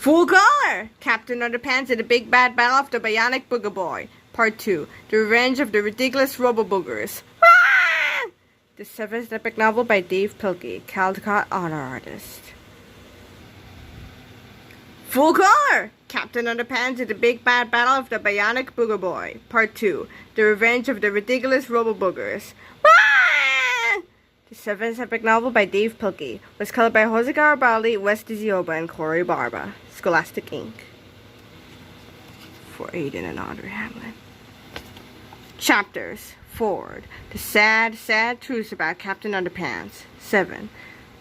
Full color! Captain Underpants in the Big Bad Battle of the Bionic Booger Boy. Part 2. The Revenge of the Ridiculous Robo-Boogers. Ah! The 7th epic novel by Dave Pilkey, Caldecott honor artist. Full color! Captain Underpants in the Big Bad Battle of the Bionic Booger Boy. Part 2. The Revenge of the Ridiculous Robo-Boogers. Ah! The 7th epic novel by Dave Pilkey was colored by Jose Garibaldi, Wes DiZioba, and Corey Barba. Scholastic Inc. For Aiden and Audrey Hamlin. Chapters. Foreword. The sad, sad truth about Captain Underpants. 7.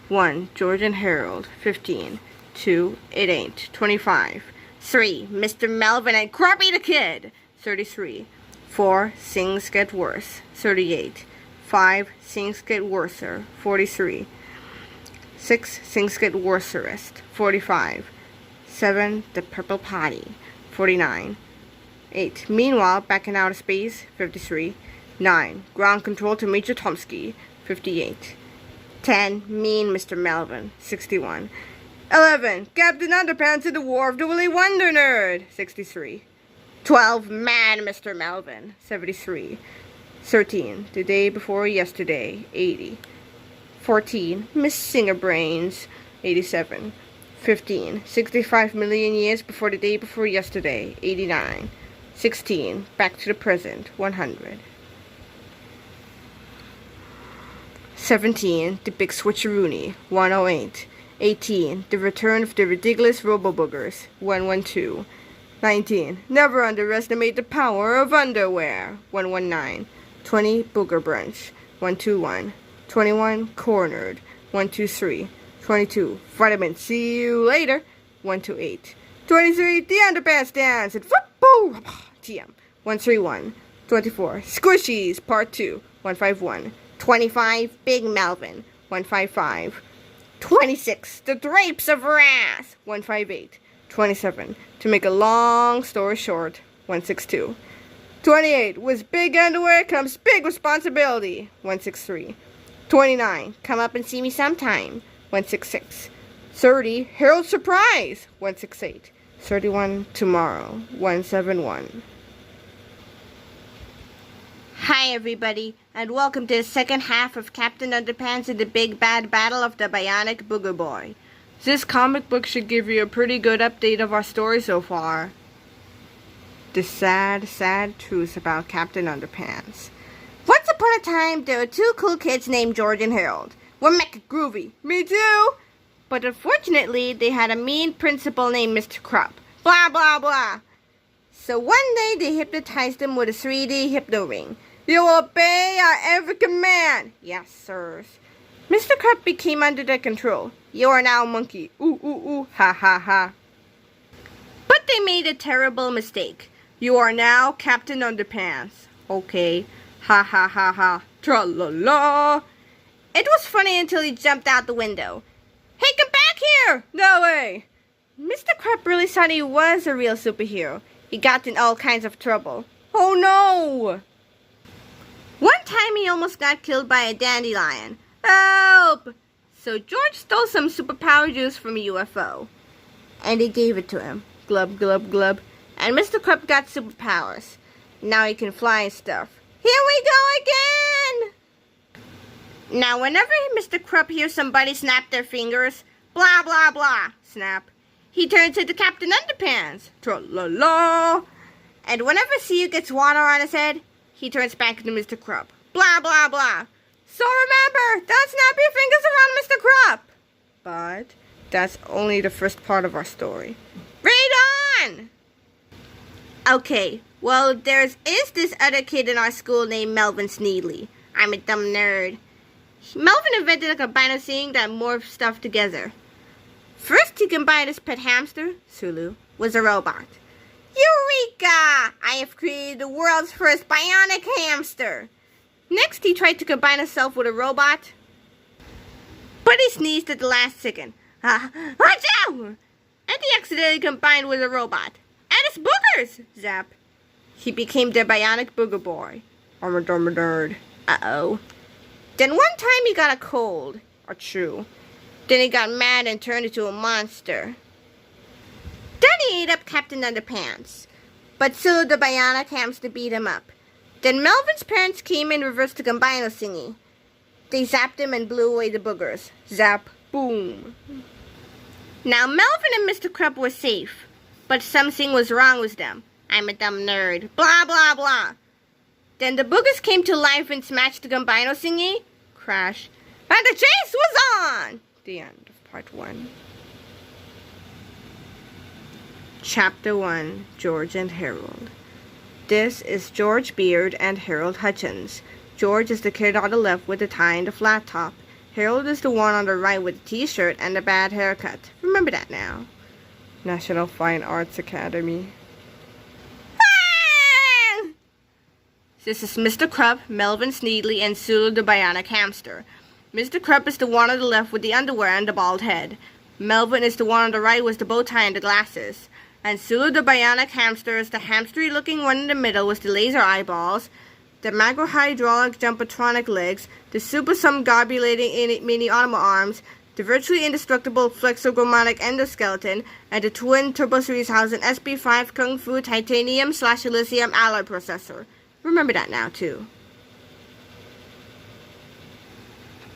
1. George and Harold. 15. 2. It ain't. 25. 3. Mr. Melvin and Kruppy the Kid. 33. 4. Things Get Worse. 38. 5. Things Get Worser. 43. 6. Things Get Worserest. 45. 7. The Purple Potty. 49. 8. Meanwhile, back in outer space. 53. 9. Ground control to Major Tomski. 58. 10. Mean Mr. Melvin. 61. 11. Captain Underpants in the War of the Willy Wonder Nerd. 63. 12. Mad Mr. Melvin. 73. 13. The Day Before Yesterday. 80. 14. Miss Singerbrains. 87. 15. 65 million years before the day before yesterday. 89. 16. Back to the present. 100. 17. The Big Switcheroonie. 108. 18. The Return of the Ridiculous Robo-Boogers. 112. 19. Never underestimate the power of underwear. 119. 20. Booger Brunch. 121. 21. Cornered. 123. 22. Vitamin See You Later. 128. 23. The Underpants Dance at Flip-O-Rama TM. 131. 24. Squishies Part 2. 151. 25. Big Melvin. 155. 26. The Drapes of Wrath. 158. 27. To make a long story short. 162. 28. With big underwear comes big responsibility. 163. 29. Comeuppance See Me Sometime. 166. 30. Harold Surprise. 168. 31. Tomorrow. 171. Hi everybody, and welcome to the second half of Captain Underpants in the Big Bad Battle of the Bionic Booger Boy. This comic book should give you a pretty good update of our story so far. The sad, sad truth about Captain Underpants. Once upon a time, there were two cool kids named George and Harold. We're mecha groovy. Me too! But unfortunately, they had a mean principal named Mr. Krupp. Blah, blah, blah. So one day, they hypnotized him with a 3D hypno ring. You will obey our every command. Yes, sirs. Mr. Krupp became under their control. You are now a monkey. Ooh, ooh, ooh. Ha, ha, ha. But they made a terrible mistake. You are now Captain Underpants. Okay. Ha, ha, ha, ha. Tra-la-la. It was funny until he jumped out the window. Hey, come back here! No way! Mr. Krupp really thought he was a real superhero. He got in all kinds of trouble. Oh no! One time he almost got killed by a dandelion. Help! So George stole some superpower juice from a UFO. And he gave it to him. Glub, glub, glub. And Mr. Krupp got superpowers. Now he can fly and stuff. Here we go again! Now whenever Mr. Krupp hears somebody snap their fingers, blah, blah, blah, snap, he turns into Captain Underpants. Tra-la-la! And whenever See You gets water on his head, he turns back into Mr. Krupp. Blah, blah, blah. So remember, don't snap your fingers around Mr. Krupp. But that's only the first part of our story. Read on! Okay, well, is this other kid in our school named Melvin Sneedly. I'm a dumb nerd. Melvin invented a combiner thing that morphed stuff together. First, he combined his pet hamster, Sulu, with a robot. Eureka! I have created the world's first bionic hamster. Next, he tried to combine himself with a robot, but he sneezed at the last second. Achoo! And he accidentally combined with a robot. And it's boogers! Zap. He became the bionic booger boy. I'm a dumb nerd. Uh-oh. Then one time he got a cold. Achoo. Then he got mad and turned into a monster. Then he ate up Captain Underpants, but Sulu the Bionic Hamster beat him up. Then Melvin's parents came and reversed the Comeuppance thingy. They zapped him and blew away the boogers. Zap, boom. Now Melvin and Mr. Krupp were safe, but something was wrong with them. I'm a dumb nerd. Blah, blah, blah. Then the boogers came to life and smashed the Comeuppance thingy. Crash. And the chase was on! The end of part 1. Chapter 1, George and Harold. This is George Beard and Harold Hutchins. George is the kid on the left with the tie and the flat top. Harold is the one on the right with the t-shirt and the bad haircut. Remember that now. National Fine Arts Academy. Ah! This is Mr. Krupp, Melvin Sneedly, and Sulu the Bionic Hamster. Mr. Krupp is the one on the left with the underwear and the bald head. Melvin is the one on the right with the bow tie and the glasses. And Sulu the Bionic Hamster is the hamstery-looking one in the middle with the laser eyeballs, the macro-hydraulic jumpatronic legs, the super-some-garbulating mini Automa arms, the virtually indestructible flexogrammatic endoskeleton, and the twin Turbo Series Housing SB5 Kung Fu Titanium/Elysium alloy processor. Remember that now, too.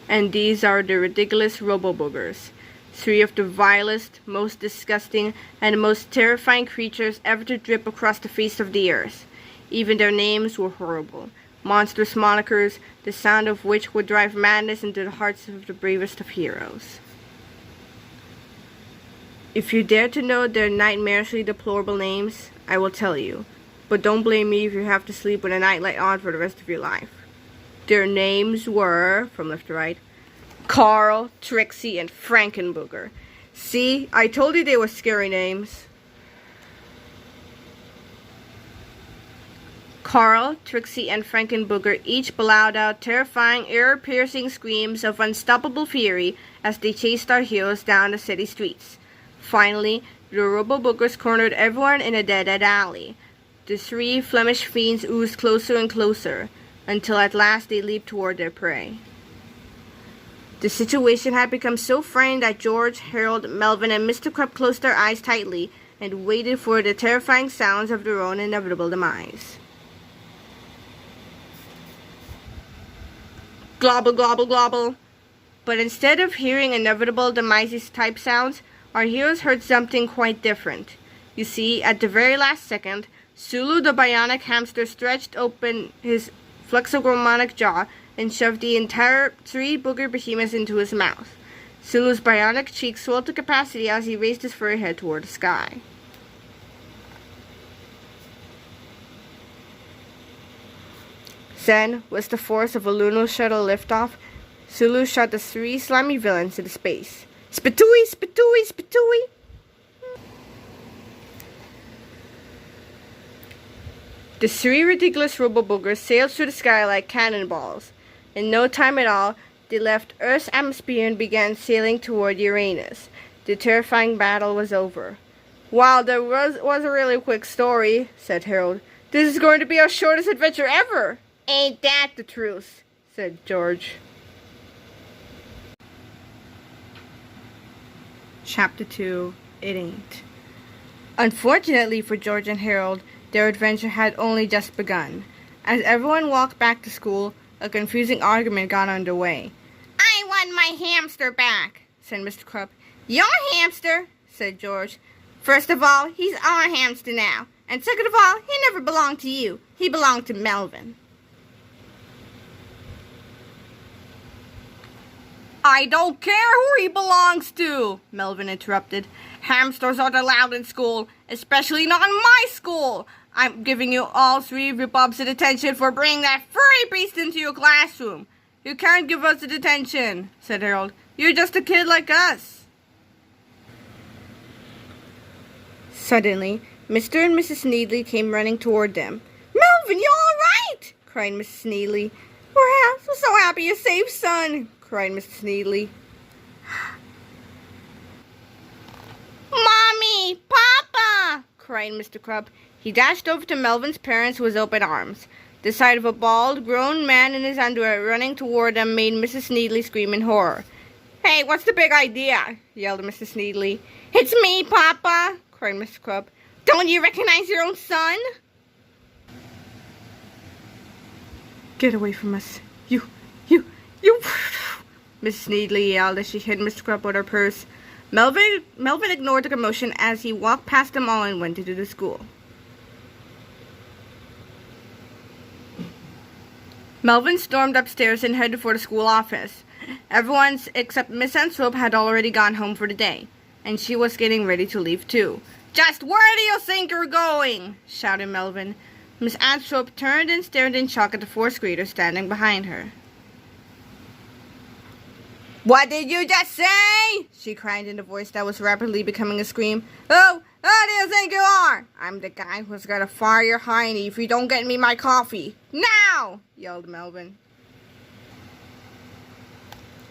And these are the ridiculous Robo-Boogers. 3 of the vilest, most disgusting, and most terrifying creatures ever to drip across the face of the earth. Even their names were horrible. Monstrous monikers, the sound of which would drive madness into the hearts of the bravest of heroes. If you dare to know their nightmarishly deplorable names, I will tell you. But don't blame me if you have to sleep with a nightlight on for the rest of your life. Their names were, from left to right, Carl, Trixie, and Frankenbooger. See, I told you they were scary names. Carl, Trixie, and Frankenbooger each bellowed out terrifying, ear-piercing screams of unstoppable fury as they chased our heroes down the city streets. Finally, the Robo-Boogers cornered everyone in a dead-end alley. The 3 Flemish fiends oozed closer and closer, until at last they leaped toward their prey. The situation had become so frightening that George, Harold, Melvin, and Mr. Krupp closed their eyes tightly and waited for the terrifying sounds of their own inevitable demise. Globble, globble, globble. But instead of hearing inevitable demises type sounds, our heroes heard something quite different. You see, at the very last second, Sulu the Bionic Hamster stretched open his flexogrammatic jaw and shoved the entire 3 booger behemoths into his mouth. Sulu's bionic cheeks swelled to capacity as he raised his furry head toward the sky. Then, with the force of a lunar shuttle liftoff, Sulu shot the 3 slimy villains into space. Spitooey, spitooey, spitooey! The 3 ridiculous Robo-Boogers sailed through the sky like cannonballs. In no time at all, they left Earth's atmosphere and began sailing toward Uranus. The terrifying battle was over. Wow, that was a really quick story, said Harold. This is going to be our shortest adventure ever! Ain't that the truth, said George. Chapter 2, It Ain't. Unfortunately for George and Harold, their adventure had only just begun. As everyone walked back to school, a confusing argument got underway. I want my hamster back, said Mr. Krupp. Your hamster, said George. First of all, he's our hamster now. And second of all, he never belonged to you. He belonged to Melvin. I don't care who he belongs to, Melvin interrupted. Hamsters aren't allowed in school, especially not in my school. I'm giving you all 3 of your bubs the detention for bringing that furry beast into your classroom. You can't give us the detention, said Harold. You're just a kid like us. Suddenly, Mr. and Mrs. Sneedly came running toward them. Melvin, you all right? Cried Mrs. Sneedly. We're so happy you're safe, son, cried Mrs. Sneedly. Mommy! Papa! cried Mr. Krupp. He dashed over to Melvin's parents with open arms. The sight of a bald, grown man in his underwear running toward them made Mrs. Sneedly scream in horror. Hey, what's the big idea? Yelled Mrs. Sneedly. It's me, Papa! cried Mr. Krupp. "Don't you recognize your own son?" "Get away from us. You! Miss Needley yelled as she hit Mr. Krupp with her purse. Melvin ignored the commotion as he walked past them all and went into the school. Melvin stormed upstairs and headed for the school office. Everyone except Miss Anthrope had already gone home for the day, and she was getting ready to leave too. "Just where do you think you're going?" shouted Melvin. Miss Anthrope turned and stared in shock at the fourth grader standing behind her. "What did you just say?" she cried in a voice that was rapidly becoming a scream. "Who do you think you are? I'm the guy who's gonna fire your hiney if you don't get me my coffee. Now!" yelled Melvin.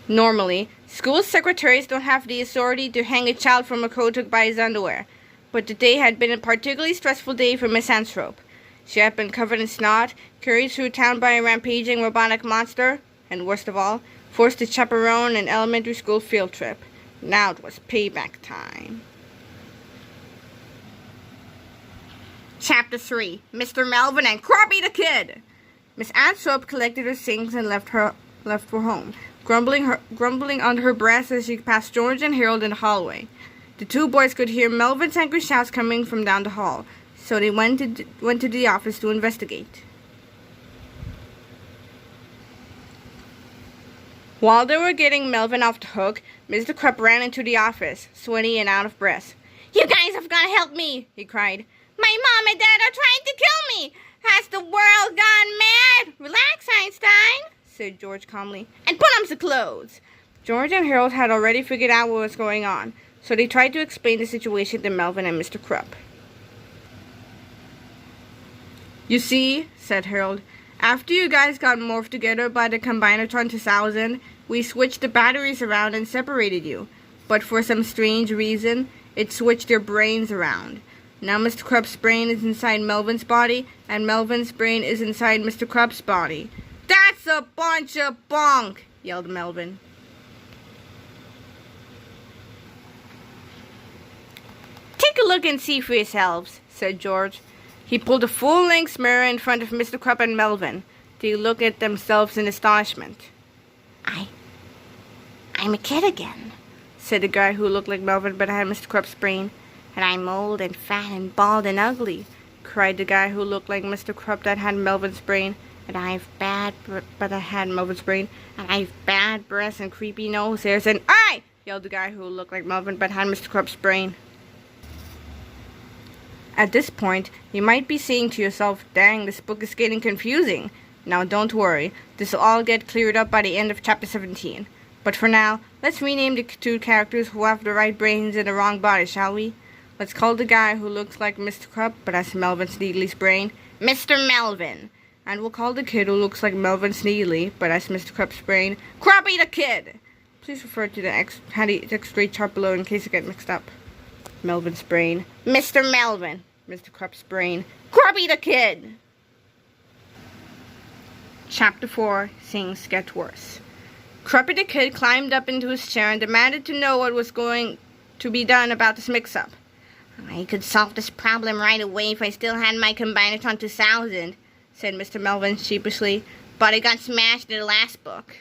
Normally, school secretaries don't have the authority to hang a child from a coat hook by his underwear, but today had been a particularly stressful day for Miss Anthrope. She had been covered in snot, carried through town by a rampaging robotic monster, and worst of all, forced to chaperone an elementary school field trip. Now it was payback time. Chapter 3. Mr. Melvin and Kruppy the Kid. Miss Anthrope collected her things and left for home, grumbling under her breath as she passed George and Harold in the hallway. The two boys could hear Melvin's angry shouts coming from down the hall, so they went to the office to investigate. While they were getting Melvin off the hook, Mr. Krupp ran into the office, sweaty and out of breath. "You guys have got to help me," he cried. "My mom and dad are trying to kill me. Has the world gone mad?" "Relax, Einstein," said George calmly, "and put on some clothes." George and Harold had already figured out what was going on, so they tried to explain the situation to Melvin and Mr. Krupp. "You see," said Harold, "after you guys got morphed together by the Combinatron 2000, we switched the batteries around and separated you. But for some strange reason, it switched your brains around. Now Mr. Krupp's brain is inside Melvin's body, and Melvin's brain is inside Mr. Krupp's body." "That's a bunch of bunk," yelled Melvin. "Take a look and see for yourselves," said George. He pulled a full-length mirror in front of Mr. Krupp and Melvin. They looked at themselves in astonishment. I'm a kid again," said the guy who looked like Melvin but had Mr. Krupp's brain. "And I'm old and fat and bald and ugly," cried the guy who looked like Mr. Krupp that had Melvin's brain. "And I've bad breath and creepy nose hairs and—" "Aye!" yelled the guy who looked like Melvin but had Mr. Krupp's brain. At this point, you might be saying to yourself, "Dang, this book is getting confusing." Now don't worry, this will all get cleared up by the end of chapter 17. But for now, let's rename the two characters who have the right brains in the wrong body, shall we? Let's call the guy who looks like Mr. Krupp but has Melvin Sneedley's brain, Mr. Melvin. And we'll call the kid who looks like Melvin Sneedley but has Mr. Krupp's brain, Kruppy the Kid. Please refer to the handy X-ray chart below in case you get mixed up. Melvin's brain, Mr. Melvin. Mr. Krupp's brain, Kruppy the Kid. Chapter 4. Things Get Worse. Kruppy the Kid climbed up into his chair and demanded to know what was going to be done about this mix-up. "I could solve this problem right away if I still had my Combinatron 2000, said Mr. Melvin sheepishly, "but it got smashed in the last book."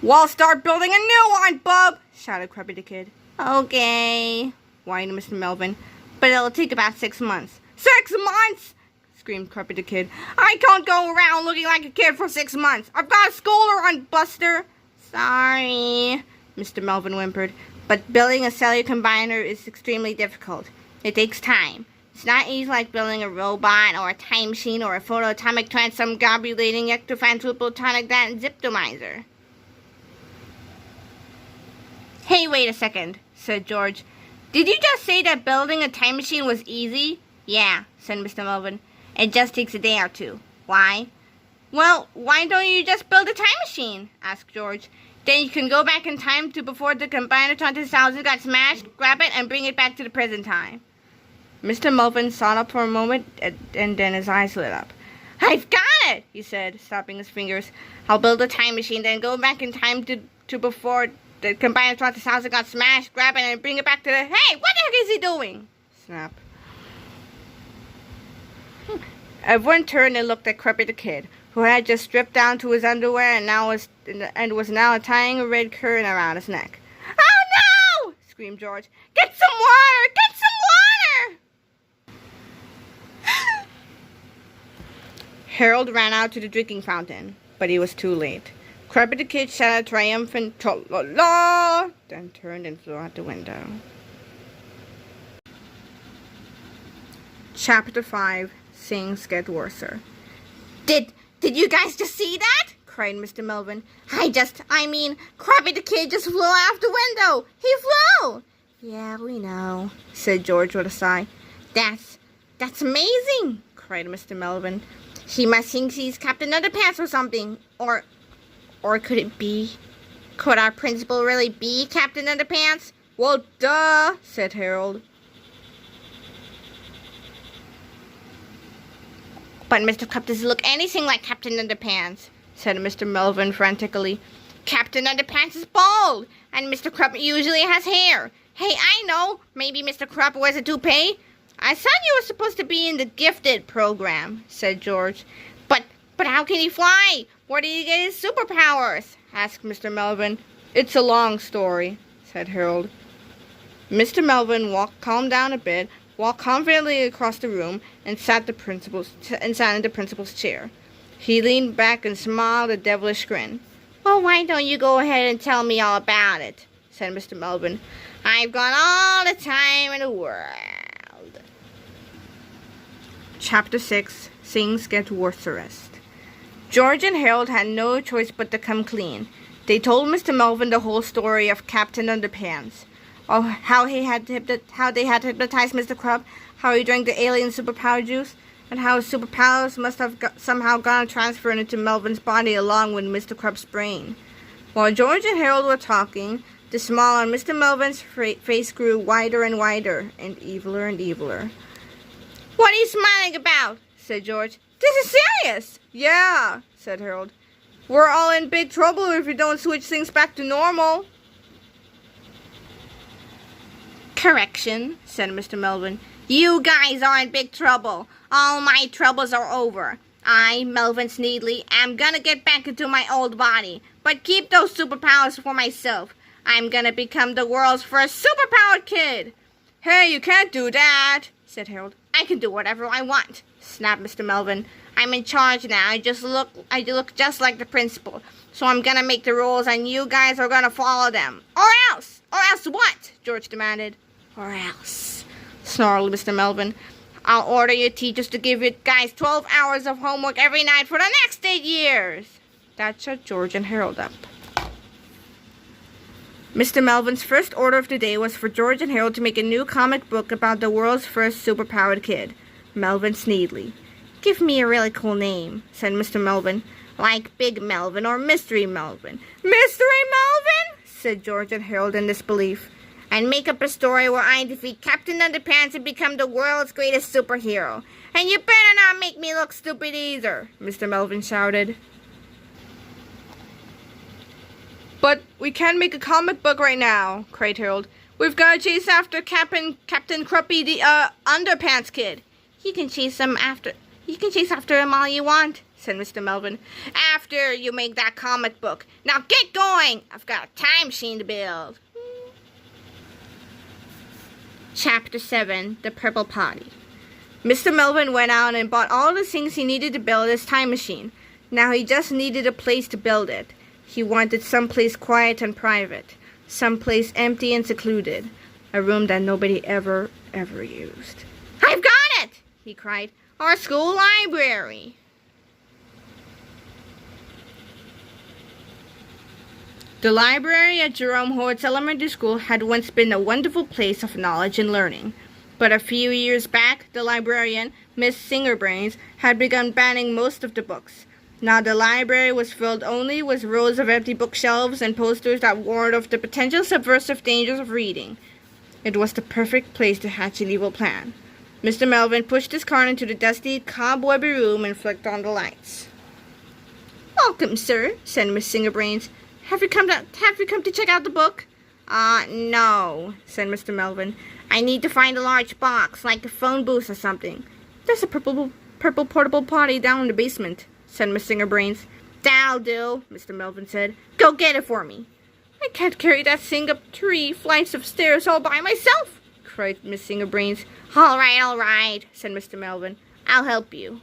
"Well, start building a new one, bub!" shouted Kruppy the Kid. "Okay," whined Mr. Melvin, "but it'll take about 6 months. 6 months?" screamed Kruppy the Kid. "I can't go around looking like a kid for 6 months. I've got a school to run, Buster." "Sorry," Mr. Melvin whimpered, "but building a cellular combiner is extremely difficult. It takes time. It's not easy like building a robot or a time machine or a photoatomic transumgarbulating ectophan plutonic ziptomizer." "Hey, wait a second," said George. "Did you just say that building a time machine was easy?" "Yeah," said Mr. Melvin. "It just takes a day or two." "Why?" "Well, why don't you just build a time machine?" asked George. "Then you can go back in time to before the Combinatron 2000 got smashed, grab it, and bring it back to the present time." Mr. Melvin sat up for a moment, and then his eyes lit up. "I've got it," he said, stopping his fingers. "I'll build a time machine, then go back in time to before The combined thought his house got smashed, grab it and bring it back to the... Hey, what the heck is he doing? Snap. Everyone turned and looked at Kruppy the kid, who had just stripped down to his underwear and was now tying a red curtain around his neck. Oh no! Screamed George. Get some water! Get some water! Harold ran out to the drinking fountain, but he was too late. Kruppy the kid shouted a triumphant "Tra-la-la!" then turned and flew out the window. Chapter 5. Things Get Worser. Did you guys just see that? Cried Mr. Melvin. Kruppy the kid just flew out the window. He flew! Yeah, we know, said George with a sigh. That's amazing, cried Mr. Melvin. He must think he's Captain Underpants or something. Or could it be? Could our principal really be Captain Underpants? Well, duh, said Harold. But Mr. Krupp doesn't look anything like Captain Underpants, said Mr. Melvin frantically. Captain Underpants is bald, and Mr. Krupp usually has hair. Hey, I know, maybe Mr. Krupp wears a toupee. I thought you were supposed to be in the gifted program, said George. But how can he fly? Where did he get his superpowers? Asked Mr. Melvin. It's a long story, said Harold. Mr. Melvin calmed down a bit, walked confidently across the room, and sat in the principal's chair. He leaned back and smiled a devilish grin. Well, why don't you go ahead and tell me all about it, said Mr. Melvin. I've got all the time in the world. Chapter 6. Things Get Worserest. George and Harold had no choice but to come clean. They told Mr. Melvin the whole story of Captain Underpants, of how they had hypnotized Mr. Krupp, how he drank the alien superpower juice, and how his superpowers must have somehow gone transferred into Melvin's body along with Mr. Krupp's brain. While George and Harold were talking, the smile on Mr. Melvin's face grew wider and wider, and eviler and eviler. What are you smiling about? Said George. This is serious! Yeah, said Harold. We're all in big trouble if we don't switch things back to normal. Correction, said Mr. Melvin. You guys are in big trouble. All my troubles are over. I, Melvin Sneedly, am gonna get back into my old body, but keep those superpowers for myself. I'm gonna become the world's first superpowered kid. Hey, you can't do that, said Harold. I can do whatever I want, snapped Mr. Melvin. I'm in charge now. I look just like the principal. So I'm gonna make the rules and you guys are gonna follow them. Or else what? George demanded. Or else, snarled Mr. Melvin. I'll order your teachers to give you guys 12 hours of homework every night for the next 8 years. That shut George and Harold up. Mr. Melvin's first order of the day was for George and Harold to make a new comic book about the world's first superpowered kid, Melvin Sneedly. Give me a really cool name, said Mr. Melvin, like Big Melvin or Mystery Melvin. Mystery Melvin? Said George and Harold in disbelief. And make up a story where I defeat Captain Underpants and become the world's greatest superhero. And you better not make me look stupid either, Mr. Melvin shouted. But we can't make a comic book right now, cried Harold. We've got to chase after Captain Kruppy, the Underpants kid. You can chase him after him all you want, said Mr. Melvin. After you make that comic book. Now get going! I've got a time machine to build. Chapter 7. The Purple Potty. Mr. Melvin went out and bought all the things he needed to build his time machine. Now he just needed a place to build it. He wanted someplace quiet and private, someplace empty and secluded, a room that nobody ever used. I've got it! He cried. Our school library. The library at Jerome Hort's elementary school had once been a wonderful place of knowledge and learning. But a few years back, the librarian, Miss Singerbrains, had begun banning most of the books. Now the library was filled only with rows of empty bookshelves and posters that warned of the potential subversive dangers of reading. It was the perfect place to hatch an evil plan. Mr. Melvin pushed his cart into the dusty, cobwebby room and flicked on the lights. Welcome, sir, said Miss Singerbrains. Have you come to check out the book? No, said Mr. Melvin. I need to find a large box, like a phone booth or something. There's a purple portable potty down in the basement, said Miss Singerbrains. That'll do, Mr. Melvin said. Go get it for me. I can't carry that thing up 3 flights of stairs all by myself, cried Miss Singerbrains. All right, said Mr. Melvin. I'll help you.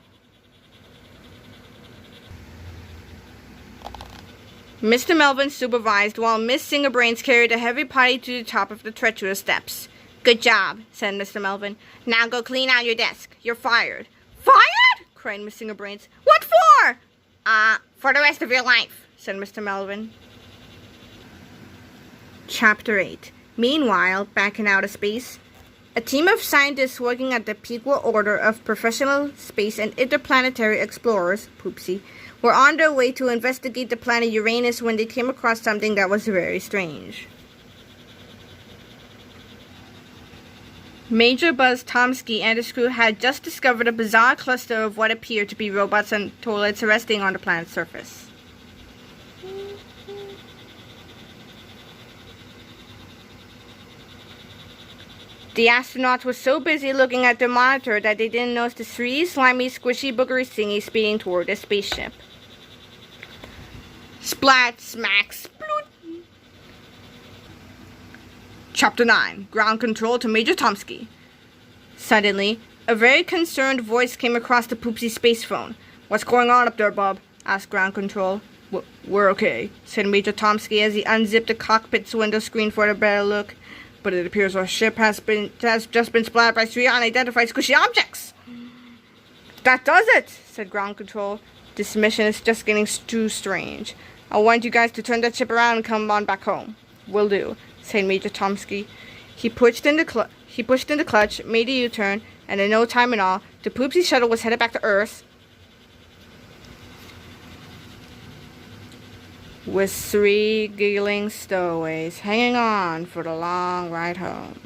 Mr. Melvin supervised while Miss Singerbrains carried a heavy potty to the top of the treacherous steps. Good job, said Mr. Melvin. Now go clean out your desk. You're fired. Fired? Cried Miss Singerbrains. What for? For the rest of your life, said Mr. Melvin. Chapter 8. Meanwhile, back in outer space, a team of scientists working at the Pequot Order of Professional Space and Interplanetary Explorers, Poopsie, were on their way to investigate the planet Uranus when they came across something that was very strange. Major Buzz Tomski and his crew had just discovered a bizarre cluster of what appeared to be robots and toilets resting on the planet's surface. The astronauts were so busy looking at their monitor that they didn't notice the 3 slimy, squishy, boogery thingies speeding toward their spaceship. Splat, smack, sploot. Chapter 9. Ground Control to Major Tomski. Suddenly, a very concerned voice came across the Poopsie space phone. What's going on up there, Bob? Asked Ground Control. We're okay, said Major Tomski as he unzipped the cockpit's window screen for a better look. But it appears our ship has just been splattered by 3 unidentified squishy objects. That does it, said Ground Control. This mission is just getting too strange. I want you guys to turn that ship around and come on back home. Will do, said Major Tomski. He pushed in the clutch, made a U-turn, and in no time at all, the Poopsie shuttle was headed back to Earth with 3 giggling stowaways hanging on for the long ride home.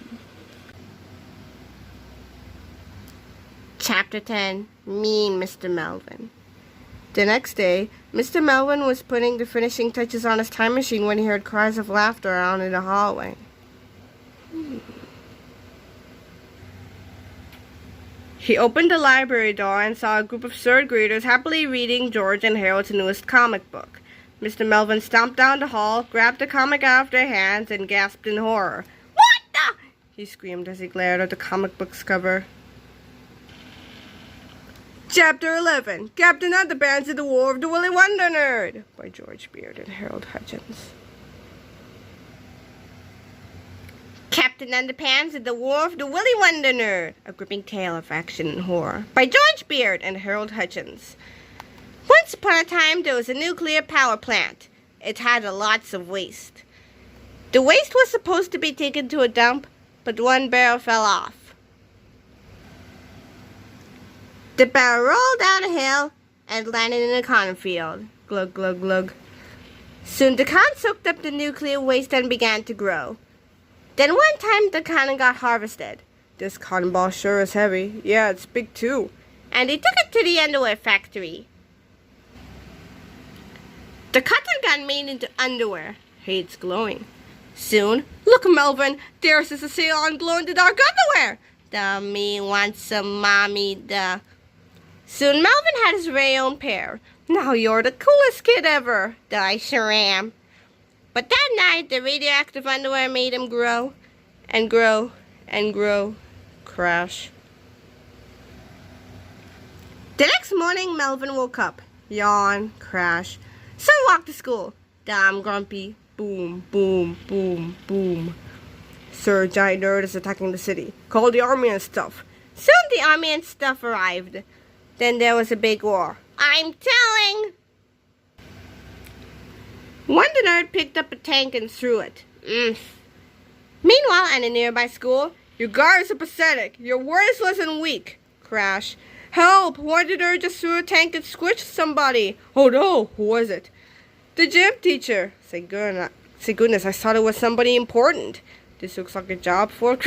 Chapter 10. Mean Mr. Melvin. The next day, Mr. Melvin was putting the finishing touches on his time machine when he heard cries of laughter out in the hallway. He opened the library door and saw a group of 3rd graders happily reading George and Harold's newest comic book. Mr. Melvin stomped down the hall, grabbed the comic out of their hands, and gasped in horror. What the? He screamed as he glared at the comic book's cover. Chapter 11. Captain Underpants in the War of the Willy Wonder Nerd by George Beard and Harold Hutchins. Captain Underpants in the War of the Willy Wonder Nerd, a gripping tale of action and horror by George Beard and Harold Hutchins. Once upon a time, there was a nuclear power plant. It had lots of waste. The waste was supposed to be taken to a dump, but one barrel fell off. The barrel rolled down a hill and landed in a cornfield. Glug, glug, glug. Soon the corn soaked up the nuclear waste and began to grow. Then one time the cotton got harvested. This cotton ball sure is heavy. Yeah, it's big too. And they took it to the underwear factory. The cotton got made into underwear. Hey, it's glowing. Soon, look, Melvin, there's a sale on glow-in-the-dark underwear. The me wants some mommy, the... Soon Melvin had his very own pair. Now you're the coolest kid ever. I sure am. But that night, the radioactive underwear made him grow and grow and grow. Crash. The next morning, Melvin woke up. Yawn. Crash. Son walked to school. Damn grumpy. Boom, boom, boom, boom. Sir, giant nerd is attacking the city. Call the army and stuff. Soon the army and stuff arrived. Then there was a big war. I'm telling! One the nerd picked up a tank and threw it. Meanwhile, in a nearby school, your guards are pathetic. You're worthless and weak. Crash. Help! One the nerd just threw a tank and squished somebody. Oh no, who was it? The gym teacher. Say goodness, I thought it was somebody important. This looks like a job for...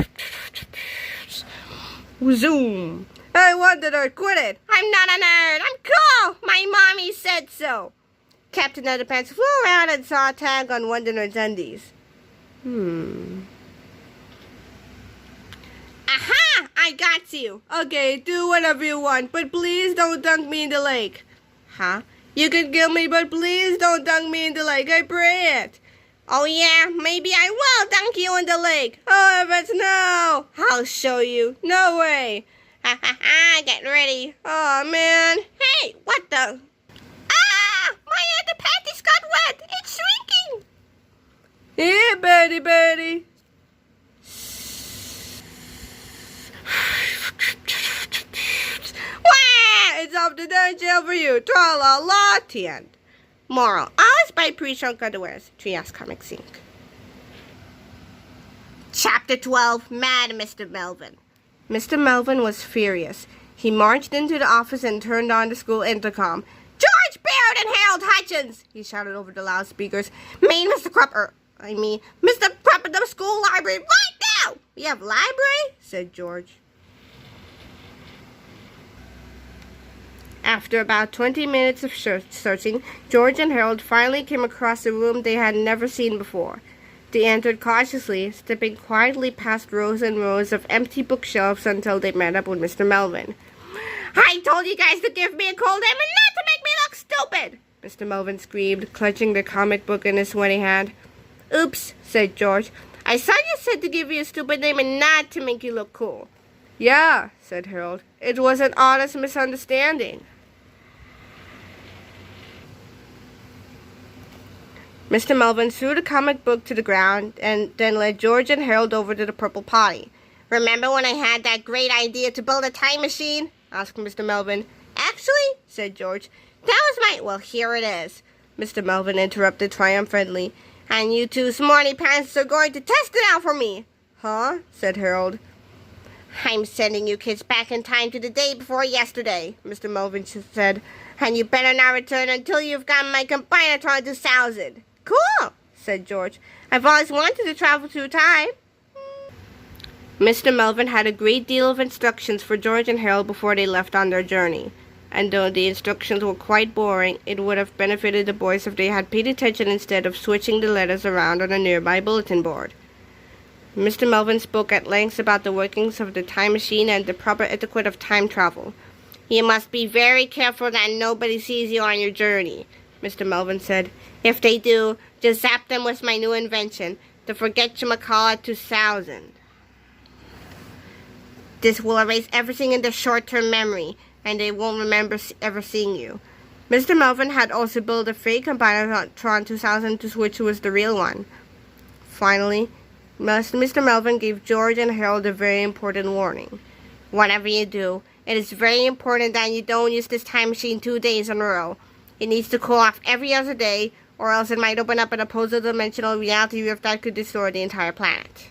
Zoom. Hey, what the nerd? Quit it. I'm not a nerd. I'm cool. My mommy said so. Captain Underpants flew around and saw a tag on one of his undies. Aha! I got you. Okay, do whatever you want, but please don't dunk me in the lake. Huh? You can kill me, but please don't dunk me in the lake. I pray it. Oh yeah, maybe I will dunk you in the lake. Oh heavens, no! I'll show you. No way. Ha ha ha, get ready. Oh man. Hey, what the? Ah! My underpanties got wet. It's shrinking. Here, Betty. Wah! It's off to the jail for you. Tra-la-la, the end. Moral. Always buy pre-shrunk underwears. Treehouse Comics Inc. Chapter 12. Mad Mr. Melvin. Mr. Melvin was furious. He marched into the office and turned on the school intercom. George Baird and Harold Hutchins! He shouted over the loudspeakers. Mr. Krupp in the school library right now! We have library? Said George. After about 20 minutes of searching, George and Harold finally came across a room they had never seen before. They entered cautiously, stepping quietly past rows and rows of empty bookshelves until they met up with Mr. Melvin. I told you guys to give me a cold name and not to make me look stupid! Mr. Melvin screamed, clutching the comic book in his sweaty hand. Oops, said George. I saw you said to give you a stupid name and not to make you look cool. Yeah, said Harold. It was an honest misunderstanding. Mr. Melvin threw the comic book to the ground and then led George and Harold over to the Purple Potty. Remember when I had that great idea to build a time machine? Asked Mr. Melvin. Actually, said George, that was my... Well, here it is. Mr. Melvin interrupted triumphantly. And you two smarty pants are going to test it out for me. Huh? Said Harold. I'm sending you kids back in time to the day before yesterday, Mr. Melvin said. And you better not return until you've got my Comeuppance 2000. Cool, said George. I've always wanted to travel through time. Mr. Melvin had a great deal of instructions for George and Harold before they left on their journey. And though the instructions were quite boring, it would have benefited the boys if they had paid attention instead of switching the letters around on a nearby bulletin board. Mr. Melvin spoke at length about the workings of the time machine and the proper etiquette of time travel. You must be very careful that nobody sees you on your journey, Mr. Melvin said. If they do, just zap them with my new invention, the Forget-You-Macall 2000. This will erase everything in their short-term memory, and they won't remember ever seeing you. Mr. Melvin had also built a fake Comeuppance 2000 to switch was the real one. Finally, Mr. Melvin gave George and Harold a very important warning. Whatever you do, it is very important that you don't use this time machine 2 days in a row. It needs to cool off every other day, or else it might open up an opposite dimensional reality rift that could destroy the entire planet.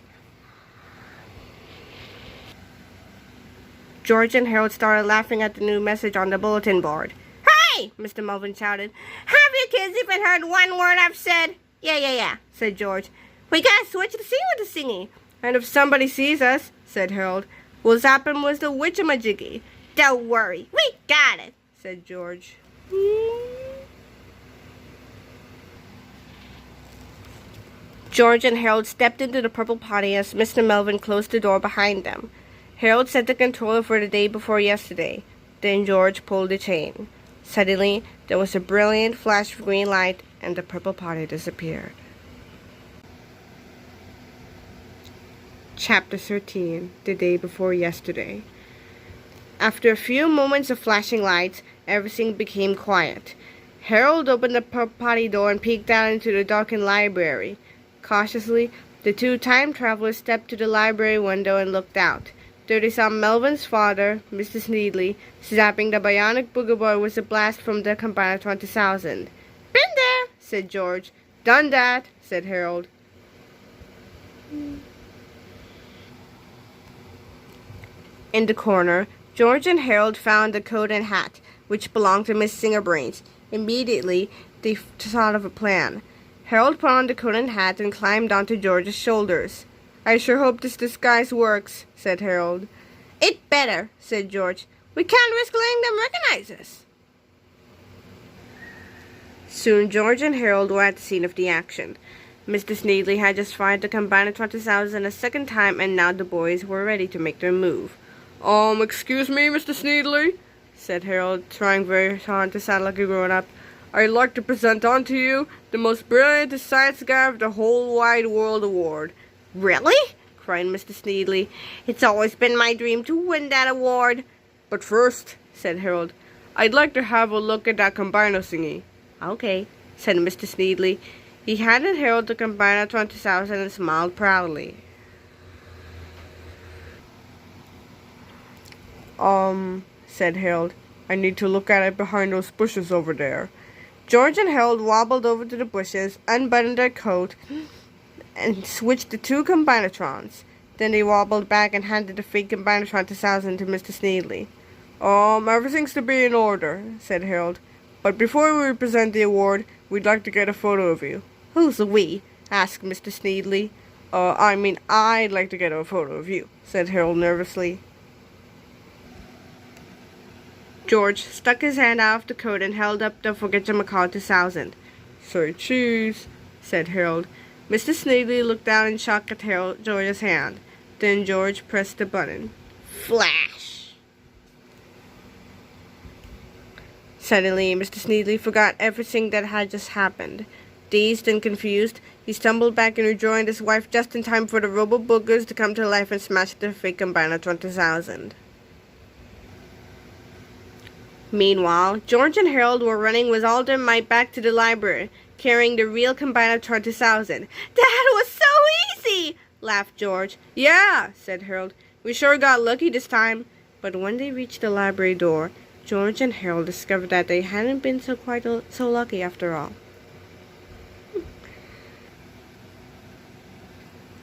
George and Harold started laughing at the new message on the bulletin board. Hey! Mr. Melvin shouted. Have you kids even heard one word I've said? Yeah, said George. We gotta switch the scene with the singing. And if somebody sees us, said Harold, we'll zap him with the witchamajiggy. Don't worry, we got it, said George. George and Harold stepped into the Purple Potty as Mr. Melvin closed the door behind them. Harold set the controller for the day before yesterday. Then George pulled the chain. Suddenly, there was a brilliant flash of green light, and the Purple Potty disappeared. Chapter 13. The Day Before Yesterday. After a few moments of flashing lights, everything became quiet. Harold opened the Purple Potty door and peeked out into the darkened library. Cautiously, the two time travelers stepped to the library window and looked out. There they saw Melvin's father, Mr. Sneedley, zapping the bionic Booger Boy with a blast from the Comeuppance 2000. Been there, said George. Done that, said Harold. In the corner, George and Harold found the coat and hat, which belonged to Miss Singerbrains. Immediately, they thought of a plan. Harold put on the coat and hat and climbed onto George's shoulders. I sure hope this disguise works, said Harold. It better, said George. We can't risk letting them recognize us. Soon George and Harold were at the scene of the action. Mr. Sneedley had just fired the Comeuppance 20,000 a second time, and now the boys were ready to make their move. Excuse me, Mr. Sneedley, said Harold, trying very hard to sound like a grown-up. I'd like to present unto you the most brilliant science guy of the whole wide world award. Really? Cried Mr. Sneedley. It's always been my dream to win that award. But first, said Harold, I'd like to have a look at that combiner thingy. Okay, said Mr. Sneedley. He handed Harold the Comeuppance 20,000 and smiled proudly. Said Harold, I need to look at it behind those bushes over there. George and Harold wobbled over to the bushes, unbuttoned their coat, and switched the two Combinatrons. Then they wobbled back and handed the fake Combinatron 2000 to Mr. Sneedley. Everything's to be in order, said Harold. But before we present the award, we'd like to get a photo of you. Who's we? Asked Mr. Sneedley. I'd like to get a photo of you, said Harold nervously. George stuck his hand out of the coat and held up the Forgetjamacall 2000. Say cheese, said Harold. Mr. Sneedley looked down in shock at George's hand. Then George pressed the button. Flash! Suddenly, Mr. Sneedley forgot everything that had just happened. Dazed and confused, he stumbled back and rejoined his wife just in time for the Robo-Boogers to come to life and smash the fake Combiner 20,000. Meanwhile, George and Harold were running with all their might back to the library, carrying the real Combiner 20,000. "That was so easy!" laughed George. "Yeah," said Harold. "We sure got lucky this time." But when they reached the library door, George and Harold discovered that they hadn't been so lucky after all.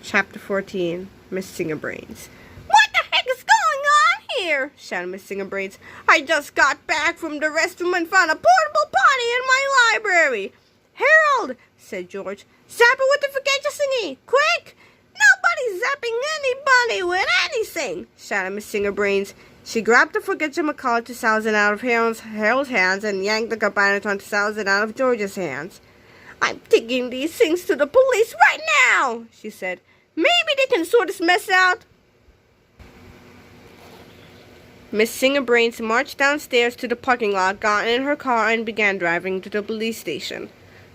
Chapter 14. Miss Singerbrains. "What the heck is going on here?" shouted Miss Singerbrains. "I just got back from the restroom and found a portable potty in my library." "Harold," said George, "zap it with the forget-your-thingy, quick!" "Nobody's zapping anybody with anything," shouted Miss Singerbrains. She grabbed the Forget-Your-Macall 2000 out of Harold's hands and yanked the Combiner 2000 out of George's hands. "I'm taking these things to the police right now," she said. "Maybe they can sort this mess out." Miss Singerbrains marched downstairs to the parking lot, got in her car, and began driving to the police station.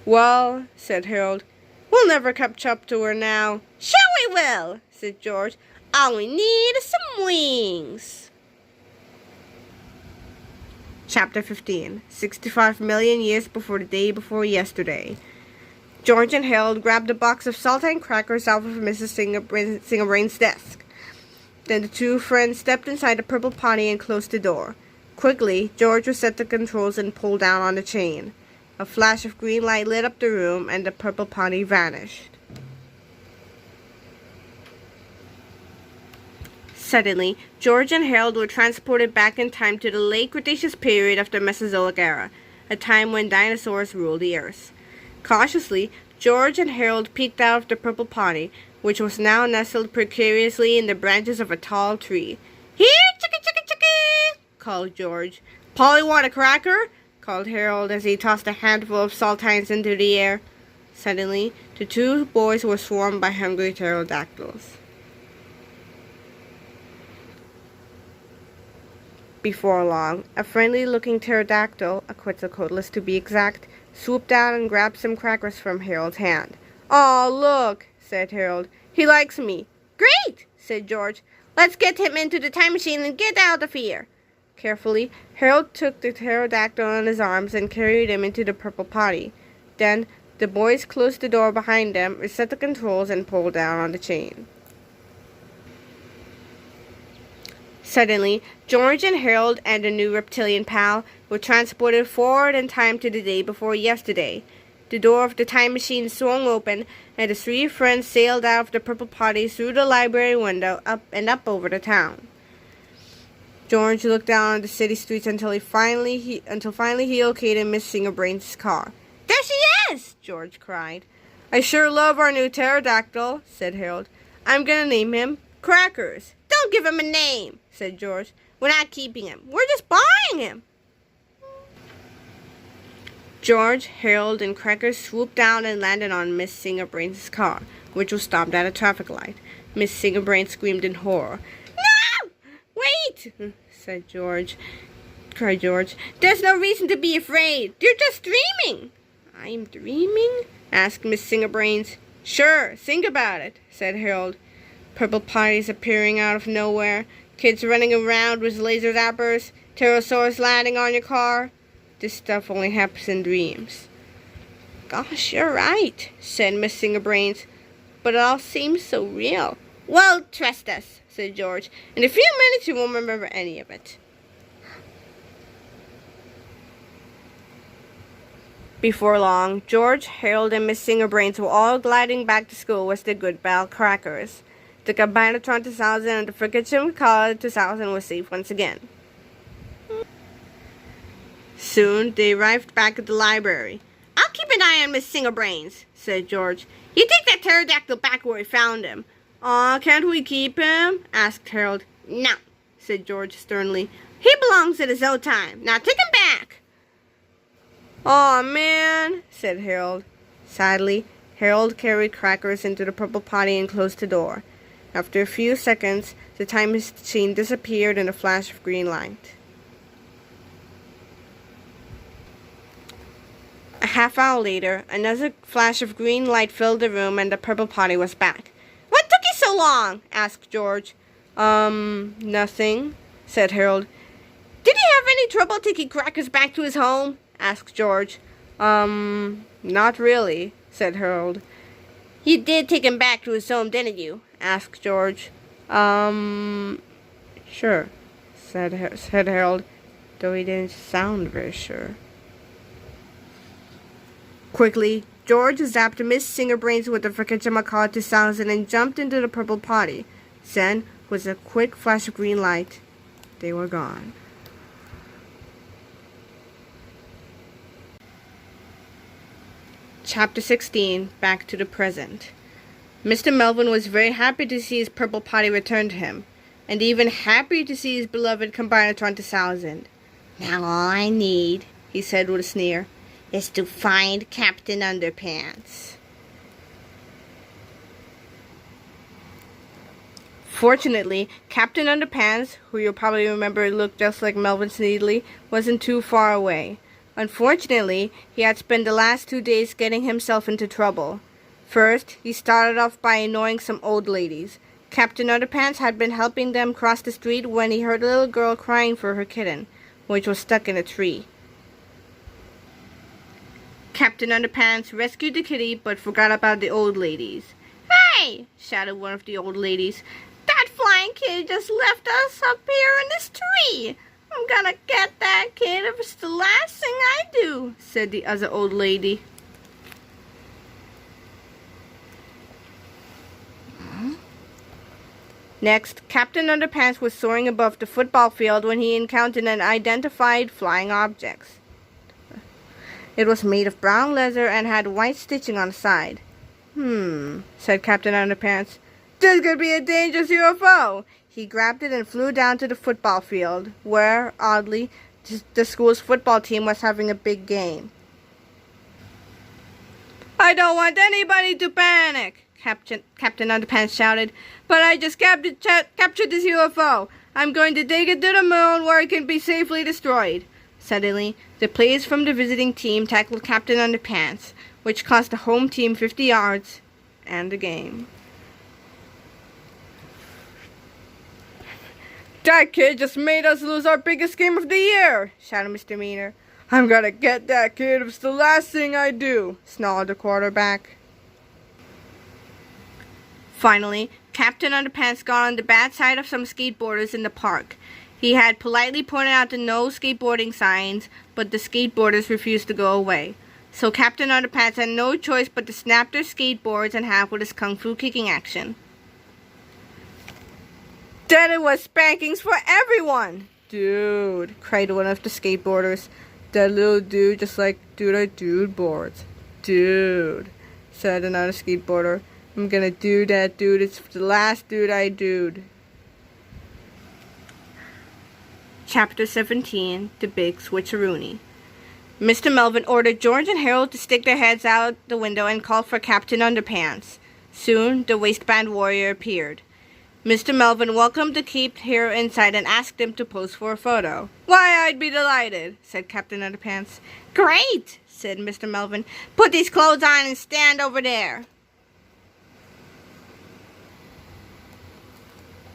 "Well," said Harold, "we'll never catch up to her now." "Sure we will," said George. "All we need is some wings." Chapter 15. 65 million years before the day before yesterday. George and Harold grabbed a box of saltine crackers off of Mrs. Singerbrains' desk. Then the two friends stepped inside the Purple Potty and closed the door. Quickly, George reset the controls and pulled down on the chain. A flash of green light lit up the room, and the Purple Potty vanished. Suddenly, George and Harold were transported back in time to the late Cretaceous period of the Mesozoic era, a time when dinosaurs ruled the earth. Cautiously, George and Harold peeked out of the Purple Potty, which was now nestled precariously in the branches of a tall tree. "Here, chicka chicka chicka!" called George. "Polly, want a cracker?" called Harold as he tossed a handful of saltines into the air. Suddenly, the two boys were swarmed by hungry pterodactyls. Before long, a friendly-looking pterodactyl, a Quetzalcoatlus to be exact, swooped down and grabbed some crackers from Harold's hand. "Aw, look," said Harold. "He likes me." "Great," said George. "Let's get him into the time machine and get out of here." Carefully, Harold took the pterodactyl in his arms and carried him into the Purple Potty. Then, the boys closed the door behind them, reset the controls, and pulled down on the chain. Suddenly, George and Harold and their new reptilian pal were transported forward in time to the day before yesterday. The door of the time machine swung open, and the three friends sailed out of the Purple Potty through the library window up over the town. George looked down on the city streets until finally he located Miss Singerbrains' car. "There she is!" George cried. "I sure love our new pterodactyl," said Harold. "I'm gonna name him Crackers." "Don't give him a name," said George. "We're not keeping him. We're just buying him." George, Harold, and Cracker swooped down and landed on Miss Singerbrains' car, which was stopped at a traffic light. Miss Singerbrains screamed in horror. "No! Wait!" cried George. "There's no reason to be afraid. You're just dreaming." "I'm dreaming?" asked Miss Singerbrains. "Sure, think about it," said Harold. Purple potties appearing out of nowhere, kids running around with laser zappers, pterosaurs landing on your car. This stuff only happens in dreams. "Gosh, you're right," said Miss Singerbrains. "But it all seems so real." "Well, trust us," said George. "In a few minutes you won't remember any of it." Before long, George, Harold, and Miss Singerbrains were all gliding back to school with the good bell crackers. The Comeuppance 2000 and the Friction College 2000 was safe once again. Soon, they arrived back at the library. "I'll keep an eye on Miss Singerbrains," said George. "You take that pterodactyl back where we found him." "Aw, can't we keep him?" asked Harold. "No," said George sternly. "He belongs at his own time. Now take him back." "Aw, man," said Harold. Sadly, Harold carried Crackers into the Purple Potty and closed the door. After a few seconds, the time machine disappeared in a flash of green light. A half hour later, another flash of green light filled the room and the Purple Potty was back. "What took you so long?" asked George. Nothing," said Harold. "Did he have any trouble taking Crackers back to his home?" asked George. Not really," said Harold. "You did take him back to his home, didn't you?" asked George. Sure," said Harold, though he didn't sound very sure. Quickly, George zapped Miss Singerbrains with the Fricka 2000 and jumped into the Purple Potty. Then, with a quick flash of green light, they were gone. Chapter 16, Back to the Present. Mr. Melvin was very happy to see his Purple Potty return to him, and even happier to see his beloved Comeuppance 2000. "Now all I need," he said with a sneer, "is to find Captain Underpants." Fortunately, Captain Underpants, who you'll probably remember looked just like Melvin Sneedley, wasn't too far away. Unfortunately, he had spent the last 2 days getting himself into trouble. First, he started off by annoying some old ladies. Captain Underpants had been helping them cross the street when he heard a little girl crying for her kitten, which was stuck in a tree. Captain Underpants rescued the kitty but forgot about the old ladies. "Hey!" shouted one of the old ladies. "That flying kid just left us up here in this tree. I'm gonna get that kid if it's the last thing I do," said the other old lady. Next, Captain Underpants was soaring above the football field when he encountered an unidentified flying object. It was made of brown leather and had white stitching on the side. Said Captain Underpants. "This could be a dangerous UFO." He grabbed it and flew down to the football field, where, oddly, the school's football team was having a big game. "I don't want anybody to panic," Captain Underpants shouted, "but I just captured this UFO. I'm going to take it to the moon where it can be safely destroyed." Suddenly, the players from the visiting team tackled Captain Underpants, which cost the home team 50 yards and the game. "That kid just made us lose our biggest game of the year," shouted Mr. Meaner. "I'm gonna get that kid if it's the last thing I do," snarled the quarterback. Finally, Captain Underpants got on the bad side of some skateboarders in the park. He had politely pointed out the no skateboarding signs, but the skateboarders refused to go away. So Captain Underpants had no choice but to snap their skateboards in half with his kung fu kicking action. Then it was spankings for everyone! "Dude," cried one of the skateboarders. "That little dude just like dude boards." "Dude," said another skateboarder. "I'm gonna do that, dude. It's the last dude I dude." Chapter 17, The Big Switcheroonie. Mr. Melvin ordered George and Harold to stick their heads out the window and called for Captain Underpants. Soon, the waistband warrior appeared. Mr. Melvin welcomed the Cape hero inside and asked him to pose for a photo. "Why, I'd be delighted," said Captain Underpants. "Great," said Mr. Melvin. "Put these clothes on and stand over there."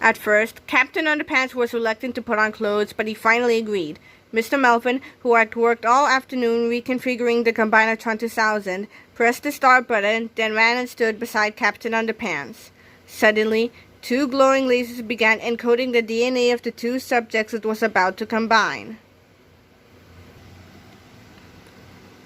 At first, Captain Underpants was reluctant to put on clothes, but he finally agreed. Mr. Melvin, who had worked all afternoon reconfiguring the Combinatron 2000, pressed the start button, then ran and stood beside Captain Underpants. Suddenly, two glowing lasers began encoding the DNA of the two subjects it was about to combine.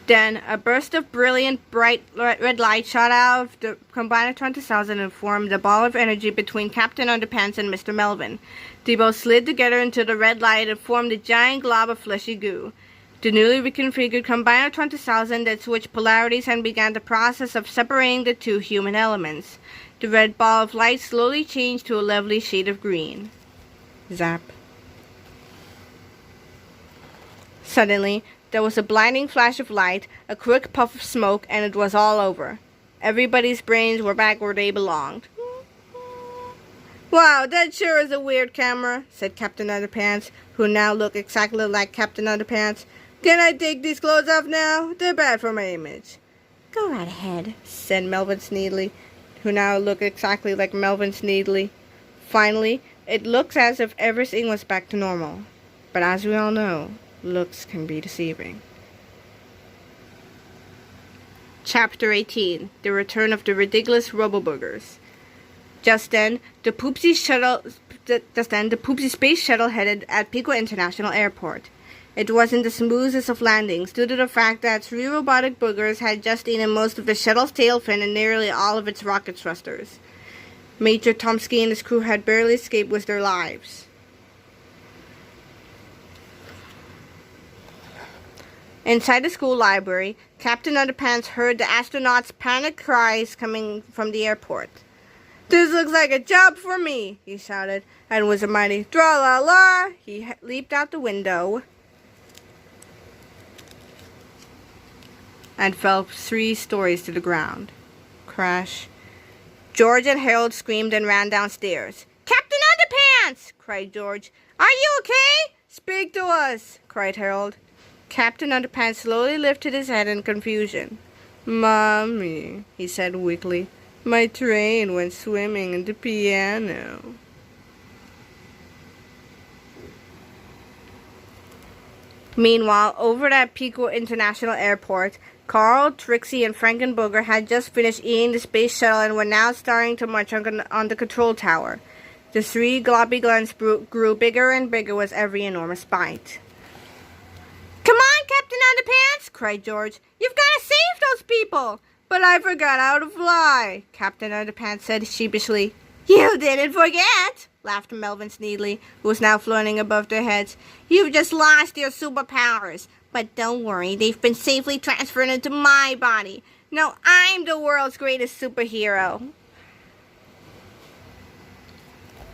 Then, a burst of brilliant, bright red light shot out of the Combinatron 2000 and formed a ball of energy between Captain Underpants and Mr. Melvin. They both slid together into the red light and formed a giant glob of fleshy goo. The newly reconfigured Combinatron 2000 then switched polarities and began the process of separating the two human elements. The red ball of light slowly changed to a lovely shade of green. Zap. Suddenly, there was a blinding flash of light, a quick puff of smoke, and it was all over. Everybody's brains were back where they belonged. "Wow, that sure is a weird camera," said Captain Underpants, who now looked exactly like Captain Underpants. "Can I take these clothes off now? They're bad for my image." "Go right ahead," said Melvin Sneedly, who now looked exactly like Melvin Sneedly. Finally, it looked as if everything was back to normal. But as we all know, looks can be deceiving. Chapter 18. The Return of the Ridiculous Robo-Boogers. Just then, the Poopsie Space Shuttle headed at Pico International Airport. It wasn't the smoothest of landings due to the fact that 3 robotic boogers had just eaten most of the shuttle's tail fin and nearly all of its rocket thrusters. Major Tomski and his crew had barely escaped with their lives. Inside the school library, Captain Underpants heard the astronauts' panicked cries coming from the airport. "This looks like a job for me," he shouted, and with a mighty "tra-la-la," he leaped out the window and fell 3 stories to the ground. Crash. George and Harold screamed and ran downstairs. "Captain Underpants!" cried George. "Are you okay?" "Speak to us!" cried Harold. Captain Underpants slowly lifted his head in confusion. "Mommy," he said weakly, "my train went swimming in the piano." Meanwhile, over at Pico International Airport, Carl, Trixie, and Frankenbooger had just finished eating the space shuttle and were now starting to march on the control tower. The 3 globby glands grew bigger and bigger with every enormous bite. "Come on, Captain Underpants!" cried George. "You've got to save those people!" "But I forgot how to fly," Captain Underpants said sheepishly. "You didn't forget!" laughed Melvin Sneedly, who was now floating above their heads. "You've just lost your superpowers. But don't worry, they've been safely transferred into my body. Now I'm the world's greatest superhero."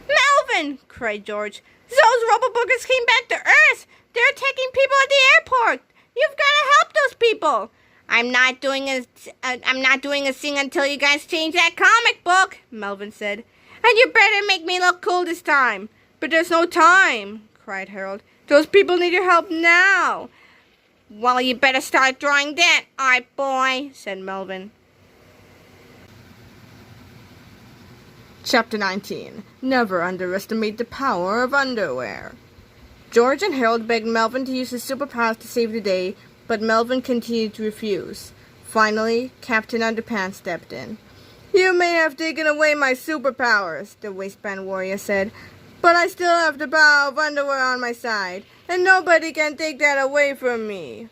"Melvin!" cried George. "Those Robo-Boogers came back to Earth! They're attacking people at the airport! You've got to help those people!" I'm not doing a thing until you guys change that comic book," Melvin said. "And you better make me look cool this time." "But there's no time," cried Harold. "Those people need your help now." "Well, you better start drawing that, art boy," said Melvin. Chapter 19. Never underestimate the power of underwear. George and Harold begged Melvin to use his superpowers to save the day, but Melvin continued to refuse. Finally, Captain Underpants stepped in. "You may have taken away my superpowers," the waistband warrior said, "but I still have the power of underwear on my side, and nobody can take that away from me."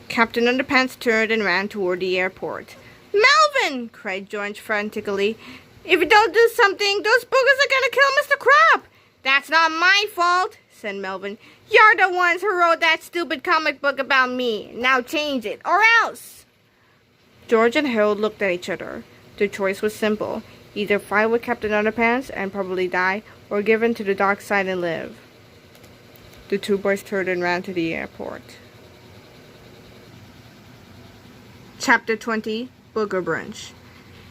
Captain Underpants turned and ran toward the airport. "Melvin!" cried George frantically. "If you don't do something, those boogers are going to kill Mr. Crab." "That's not my fault," said Melvin. "You're the ones who wrote that stupid comic book about me. Now change it, or else." George and Harold looked at each other. Their choice was simple. Either fight with Captain Underpants and probably die, or give in to the dark side and live. The 2 boys turned and ran to the airport. Chapter 20, Booger Brunch.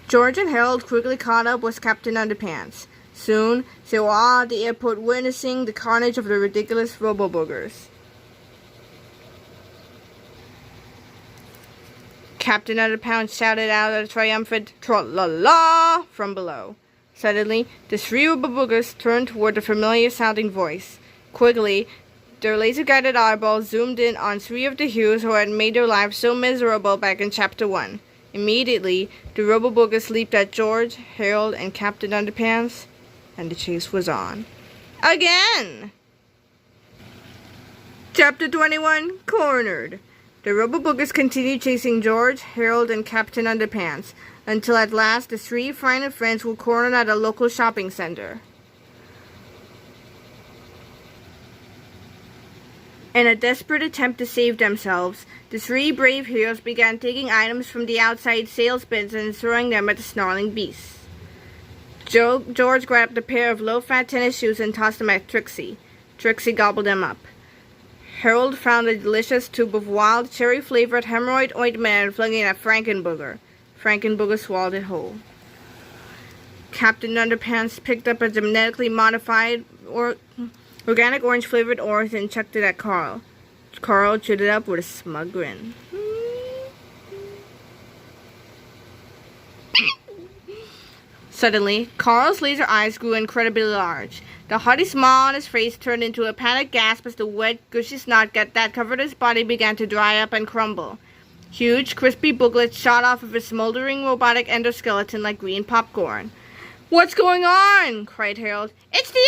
George and Harold quickly caught up with Captain Underpants. Soon, they were all at the airport witnessing the carnage of the ridiculous Robo-Boogers. Captain Underpants shouted out a triumphant "Tra-la-la" from below. Suddenly, the three Robo-Boogers turned toward the familiar-sounding voice. Quickly, their laser-guided eyeballs zoomed in on three of the heroes who had made their lives so miserable back in Chapter 1. Immediately, the Robo-Boogers leaped at George, Harold, and Captain Underpants, and the chase was on. Again! Chapter 21, Cornered. The Robo-Boogers continued chasing George, Harold, and Captain Underpants, until at last the three frightened friends were cornered at a local shopping center. In a desperate attempt to save themselves, the three brave heroes began taking items from the outside sales bins and throwing them at the snarling beasts. George grabbed a pair of low-fat tennis shoes and tossed them at Trixie. Trixie gobbled them up. Harold found a delicious tube of wild, cherry-flavored hemorrhoid ointment and flung it at Frankenbooger. Frankenbooger swallowed it whole. Captain Underpants picked up a genetically modified organic orange-flavored orange and chucked it at Carl. Carl chewed it up with a smug grin. Suddenly, Carl's laser eyes grew incredibly large. The haughty smile on his face turned into a panicked gasp as the wet, gushy snot that covered his body began to dry up and crumble. Huge, crispy booglets shot off of his smoldering robotic endoskeleton like green popcorn. "What's going on?" cried Harold. "It's the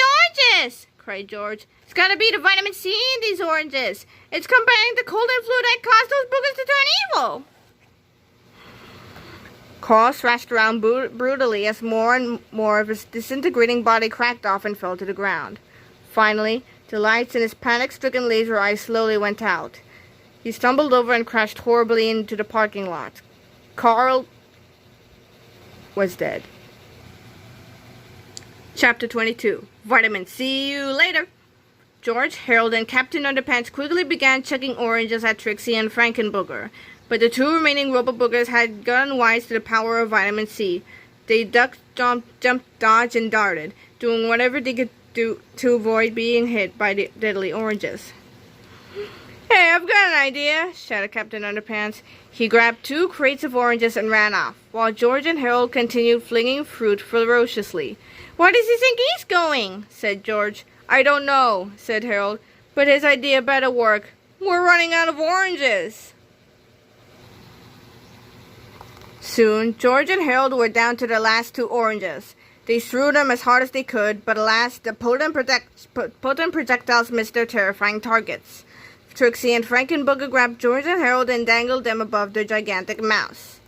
oranges!" cried George. "It's gotta be the vitamin C in these oranges. It's combining the cold and flu that caused those boogers to turn evil." Carl thrashed around brutally as more and more of his disintegrating body cracked off and fell to the ground. Finally, the lights in his panic-stricken laser eyes slowly went out. He stumbled over and crashed horribly into the parking lot. Carl was dead. Chapter 22, Vitamin See You Later. George, Harold, and Captain Underpants quickly began chucking oranges at Trixie and Frankenbooger. But the two remaining Robo-Boogers had gotten wise to the power of vitamin C. They ducked, jumped, dodged, and darted, doing whatever they could do to avoid being hit by the deadly oranges. "Hey, I've got an idea," shouted Captain Underpants. He grabbed 2 crates of oranges and ran off, while George and Harold continued flinging fruit ferociously. "Where does he think he's going?" said George. "I don't know," said Harold, "but his idea better work. We're running out of oranges." Soon, George and Harold were down to the last 2 oranges. They threw them as hard as they could, but alas, the potent projectiles missed their terrifying targets. Trixie and Frankenbooger grabbed George and Harold and dangled them above their gigantic mouths.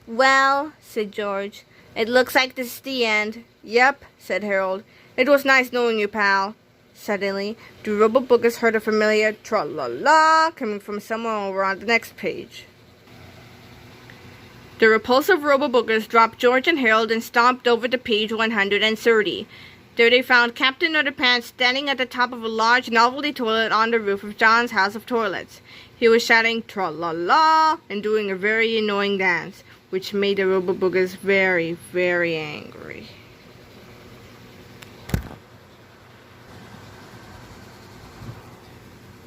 "Well," said George, "it looks like this is the end." "Yep," said Harold. "It was nice knowing you, pal." Suddenly, the Robo-Boogers heard a familiar tra-la-la coming from somewhere over on the next page. The repulsive Robo-Boogers dropped George and Harold and stomped over to page 130. There they found Captain Underpants standing at the top of a large novelty toilet on the roof of John's house of toilets. He was shouting "Tra-la-la" and doing a very annoying dance, which made the Robo-Boogers very, very angry.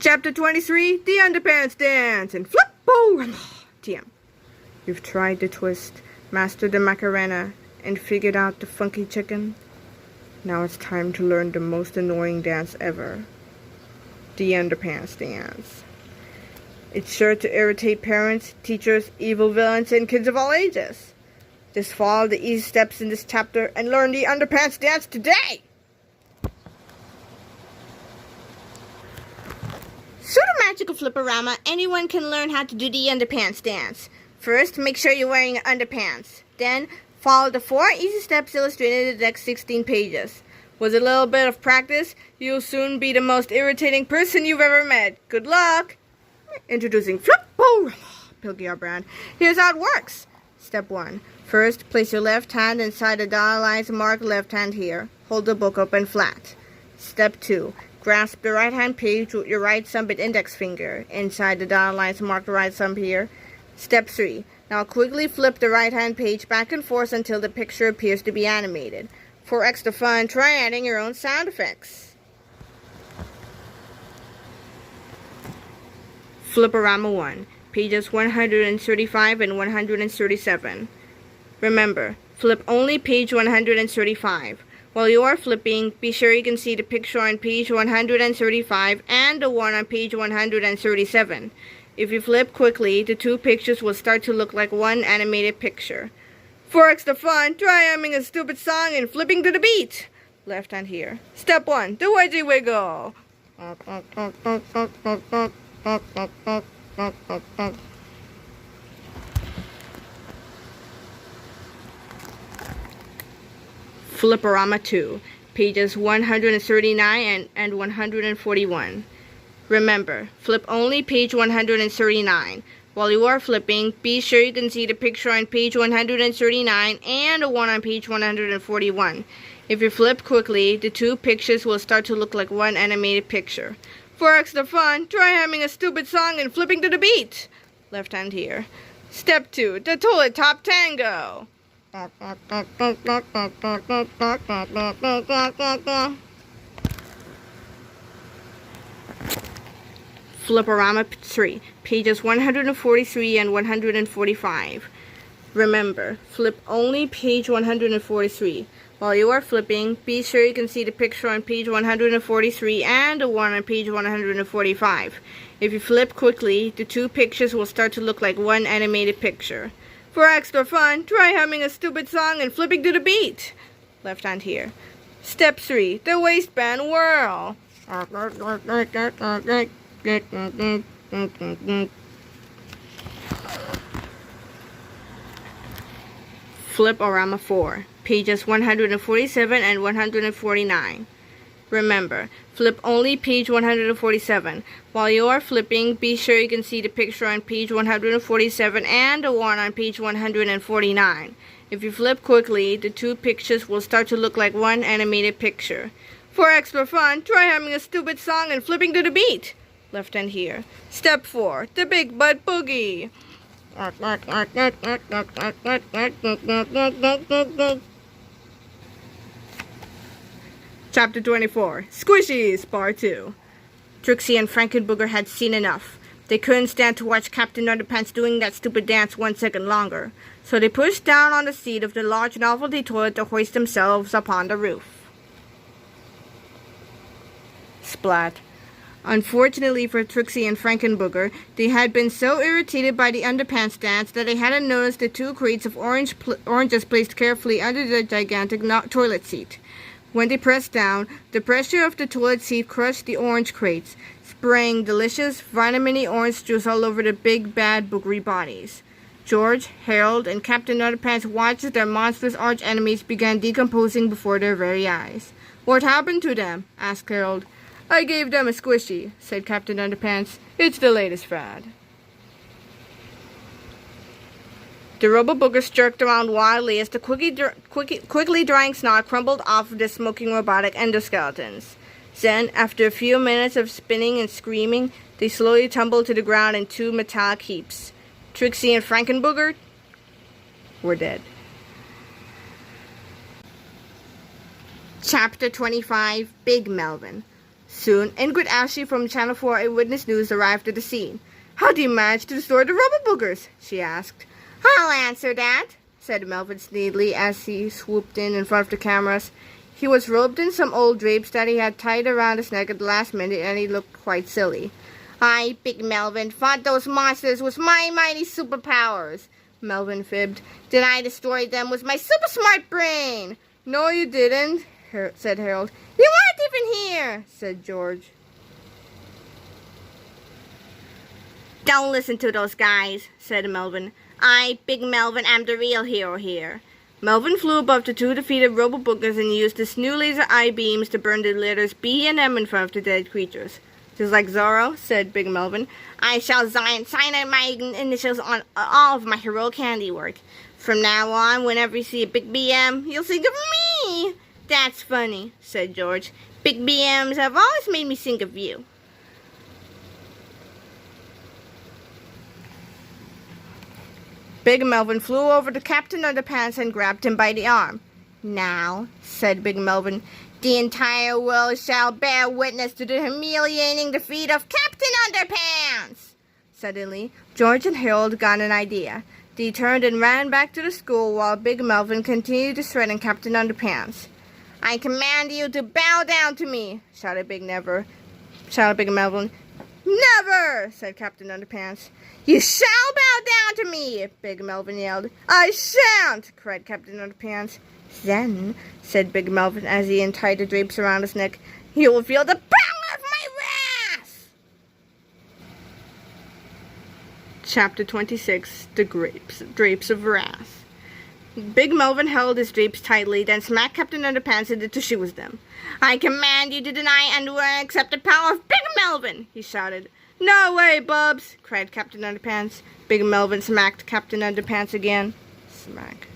Chapter 23, The Underpants Dance, and Flip-O-Rama. TM. You've tried the twist, mastered the Macarena, and figured out the funky chicken? Now it's time to learn the most annoying dance ever. The Underpants Dance. It's sure to irritate parents, teachers, evil villains, and kids of all ages. Just follow the easy steps in this chapter and learn the Underpants Dance today! Through the magic of Flip-O-Rama, anyone can learn how to do the Underpants Dance. First, make sure you're wearing underpants. Then, follow the 4 easy steps illustrated in the next 16 pages. With a little bit of practice, you'll soon be the most irritating person you've ever met. Good luck! Introducing Flip-O-Rama, Pilgrim brand. Here's how it works. Step 1. First, place your left hand inside the dollar lines marked left hand here. Hold the book open flat. Step 2. Grasp the right hand page with your right thumb and index finger inside the dollar lines marked right thumb here. Step 3. Now quickly flip the right-hand page back and forth until the picture appears to be animated. For extra fun, try adding your own sound effects. Flip-O-Rama 1, pages 135 and 137. Remember, flip only page 135. While you are flipping, be sure you can see the picture on page 135 and the one on page 137. If you flip quickly, the two pictures will start to look like one animated picture. For extra fun, try humming a stupid song and flipping to the beat. Left hand here. Step 1, the wedgie wiggle. Flip-O-Rama 2, pages 139 and 141. Remember, flip only page 139. While you are flipping, be sure you can see the picture on page 139 and the one on page 141. If you flip quickly, the two pictures will start to look like one animated picture. For extra fun, try humming a stupid song and flipping to the beat. Left hand here. Step 2, the toilet top tango. Flip-O-Rama 3, pages 143 and 145. Remember, flip only page 143. While you are flipping, be sure you can see the picture on page 143 and the one on page 145. If you flip quickly, the two pictures will start to look like one animated picture. For extra fun, try humming a stupid song and flipping to the beat. Left hand here. Step 3, the waistband whirl. Flip-O-Rama 4, pages 147 and 149. Remember, flip only page 147. While you are flipping, be sure you can see the picture on page 147 and the one on page 149. If you flip quickly, the two pictures will start to look like one animated picture. For extra fun, try humming a stupid song and flipping to the beat. Left hand here. Step 4, the Big Butt Boogie. Chapter 24, Squishies, Part 2. Trixie and Frankenbooger had seen enough. They couldn't stand to watch Captain Underpants doing that stupid dance 1 second longer, so they pushed down on the seat of the large novelty toilet to hoist themselves upon the roof. Splat. Unfortunately for Trixie and Frankenbooger, they had been so irritated by the Underpants dance that they hadn't noticed the two crates of oranges placed carefully under the gigantic toilet seat. When they pressed down, the pressure of the toilet seat crushed the orange crates, spraying delicious vitamin-y orange juice all over the big, bad, boogery bodies. George, Harold, and Captain Underpants watched as their monstrous arch-enemies began decomposing before their very eyes. "What happened to them?" asked Harold. "I gave them a squishy," said Captain Underpants. "It's the latest fad." The Robo-Boogers jerked around wildly as the quickly drying snot crumbled off of the smoking robotic endoskeletons. Then, after a few minutes of spinning and screaming, they slowly tumbled to the ground in two metallic heaps. Trixie and Frankenbooger were dead. Chapter 25, Big Melvin. Soon, Ingrid Ashley from Channel 4 Eyewitness News arrived at the scene. "How do you manage to destroy the Robo-Boogers?" she asked. "I'll answer that," said Melvin sneedily as he swooped in front of the cameras. He was robed in some old drapes that he had tied around his neck at the last minute, and he looked quite silly. "I, Big Melvin, fought those monsters with my mighty superpowers," Melvin fibbed. "Then I destroyed them with my super smart brain." "No, you didn't," said Harold. "You weren't even here," said George. "Don't listen to those guys," said Melvin. "I, Big Melvin, am the real hero here." Melvin flew above the two defeated Robo-Boogers and used his new laser eye beams to burn the letters B and M in front of the dead creatures. "Just like Zorro," said Big Melvin, "I shall sign my initials on all of my heroic handiwork. From now on, whenever you see a big BM, you'll think of me." "That's funny," said George. "Big BMs have always made me think of you." Big Melvin flew over to Captain Underpants and grabbed him by the arm. "Now," said Big Melvin, "the entire world shall bear witness to the humiliating defeat of Captain Underpants." Suddenly, George and Harold got an idea. They turned and ran back to the school while Big Melvin continued to threaten Captain Underpants. "I command you to bow down to me," shouted Big Melvin. "Never," said Captain Underpants. "You shall bow down to me," Big Melvin yelled. "I shan't," cried Captain Underpants. "Then," said Big Melvin as he untied the drapes around his neck, "you will feel the power of my wrath." Chapter 26, The Drapes of Wrath. Big Melvin held his drapes tightly, then smacked Captain Underpants into to shoes them. "I command you to deny and accept the power of Big Melvin," he shouted. "No way, Bubs," cried Captain Underpants. Big Melvin smacked Captain Underpants again. Smack.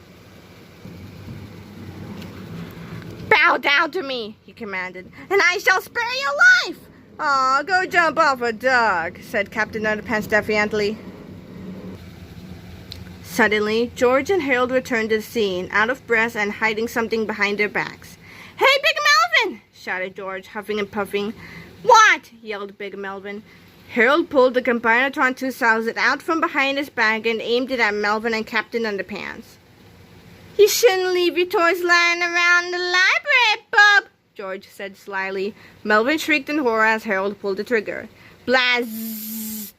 "Bow down to me," he commanded, "and I shall spare your life." "Aw, go jump off a dog," said Captain Underpants defiantly. Suddenly, George and Harold returned to the scene, out of breath and hiding something behind their backs. "Hey, Big Melvin!" shouted George, huffing and puffing. "What?" yelled Big Melvin. Harold pulled the Comeuppance 2000 out from behind his bag and aimed it at Melvin and Captain Underpants. "You shouldn't leave your toys lying around the library, Bub," George said slyly. Melvin shrieked in horror as Harold pulled the trigger. Blast!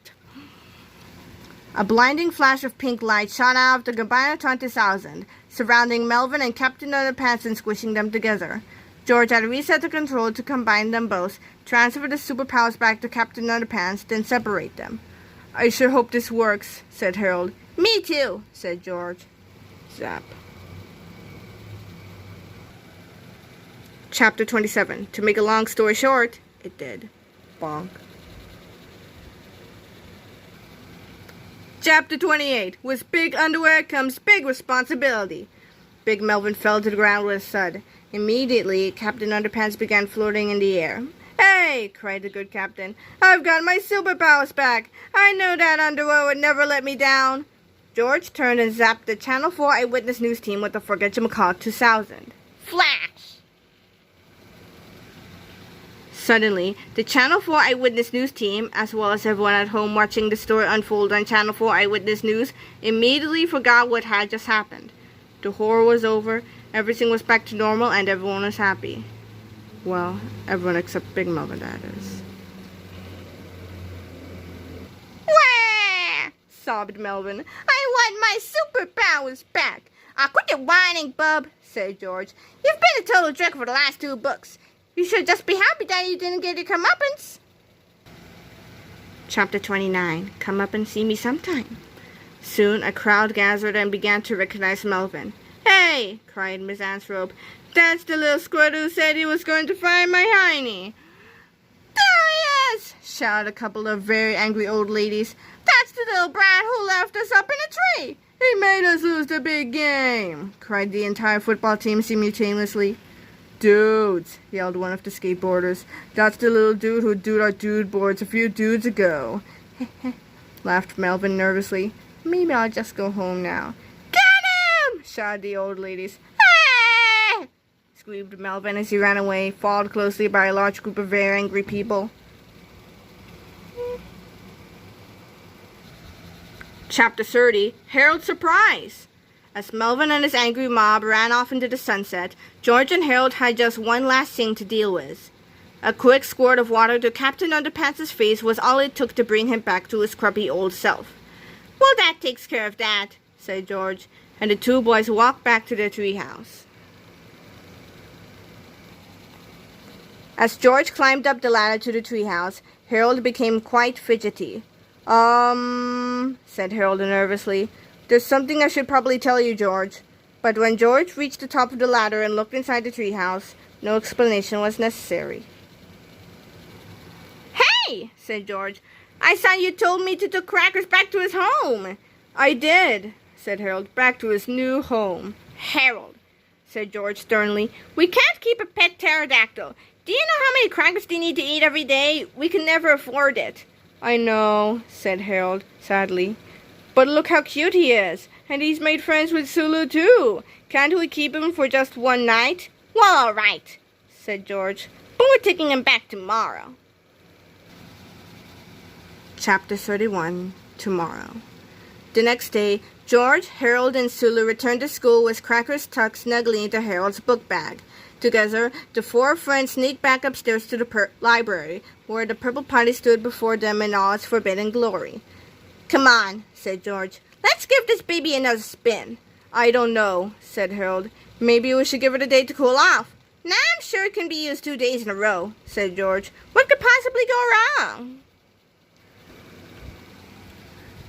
A blinding flash of pink light shot out of the Comeuppance 2000, surrounding Melvin and Captain Underpants and squishing them together. George had reset the control to combine them both, transfer the superpowers back to Captain Underpants, then separate them. "I sure hope this works," said Harold. "Me too," said George. Zap. Chapter 27. To make a long story short, it did. Bonk. Chapter 28. With big underwear comes big responsibility. Big Melvin fell to the ground with a thud. Immediately, Captain Underpants began floating in the air. "Hey!" cried the good captain. "I've got my superpowers back! I knew that underwear would never let me down!" George turned and zapped the Channel 4 Eyewitness News team with the Forgetchamacaw 2000. Flash! Suddenly, the Channel 4 Eyewitness News team, as well as everyone at home watching the story unfold on Channel 4 Eyewitness News, immediately forgot what had just happened. The horror was over, everything was back to normal, and everyone was happy. Well, everyone except Big Melvin, that is. "Wah!" sobbed Melvin. "I want my superpowers back." "Quit your whining, Bub," said George. "You've been a total jerk for the last 2 books. You should just be happy that you didn't get your comeuppance." Chapter 29. Comeuppance See Me Sometime. Soon a crowd gathered and began to recognize Melvin. "Hey!" cried Miss Anthrope. "That's the little squirt who said he was going to find my hiney." "There he is!" shouted a couple of very angry old ladies. "That's the little brat who left us up in a tree." "He made us lose the big game!" cried the entire football team simultaneously. "Dudes!" yelled one of the skateboarders. "That's the little dude who did our dude boards a few dudes ago." laughed Melvin nervously. "Maybe I'll just go home now." "Get him!" shouted the old ladies. "Ah!" screamed Melvin as he ran away, followed closely by a large group of very angry people. Chapter 30. Harold's Surprise. As Melvin and his angry mob ran off into the sunset, George and Harold had just one last thing to deal with. A quick squirt of water to Captain Underpants' face was all it took to bring him back to his cruppy old self. "Well, that takes care of that," said George, and the 2 boys walked back to their treehouse. As George climbed up the ladder to the treehouse, Harold became quite fidgety. Said Harold nervously. "There's something I should probably tell you, George." But when George reached the top of the ladder and looked inside the treehouse, no explanation was necessary. "Hey!" said George. "I thought you told me to take Crackers back to his home." "I did," said Harold, "back to his new home." "Harold," said George sternly, "we can't keep a pet pterodactyl. Do you know how many crackers they need to eat every day? We can never afford it." "I know," said Harold sadly. But look how cute he is. And he's made friends with Sulu too. Can't we keep him for just one night? Well, all right, said George. But we're taking him back tomorrow. Chapter 31. Tomorrow. The next day, George, Harold, and Sulu returned to school with crackers tucked snugly into Harold's book bag. Together, the four friends sneaked back upstairs to the library, where the Purple Potty stood before them in all its forbidden glory. Come on, said George. Let's give this baby another spin. I don't know, said Harold. Maybe we should give it a day to cool off. Nah, I'm sure it can be used 2 days in a row, said George. What could possibly go wrong?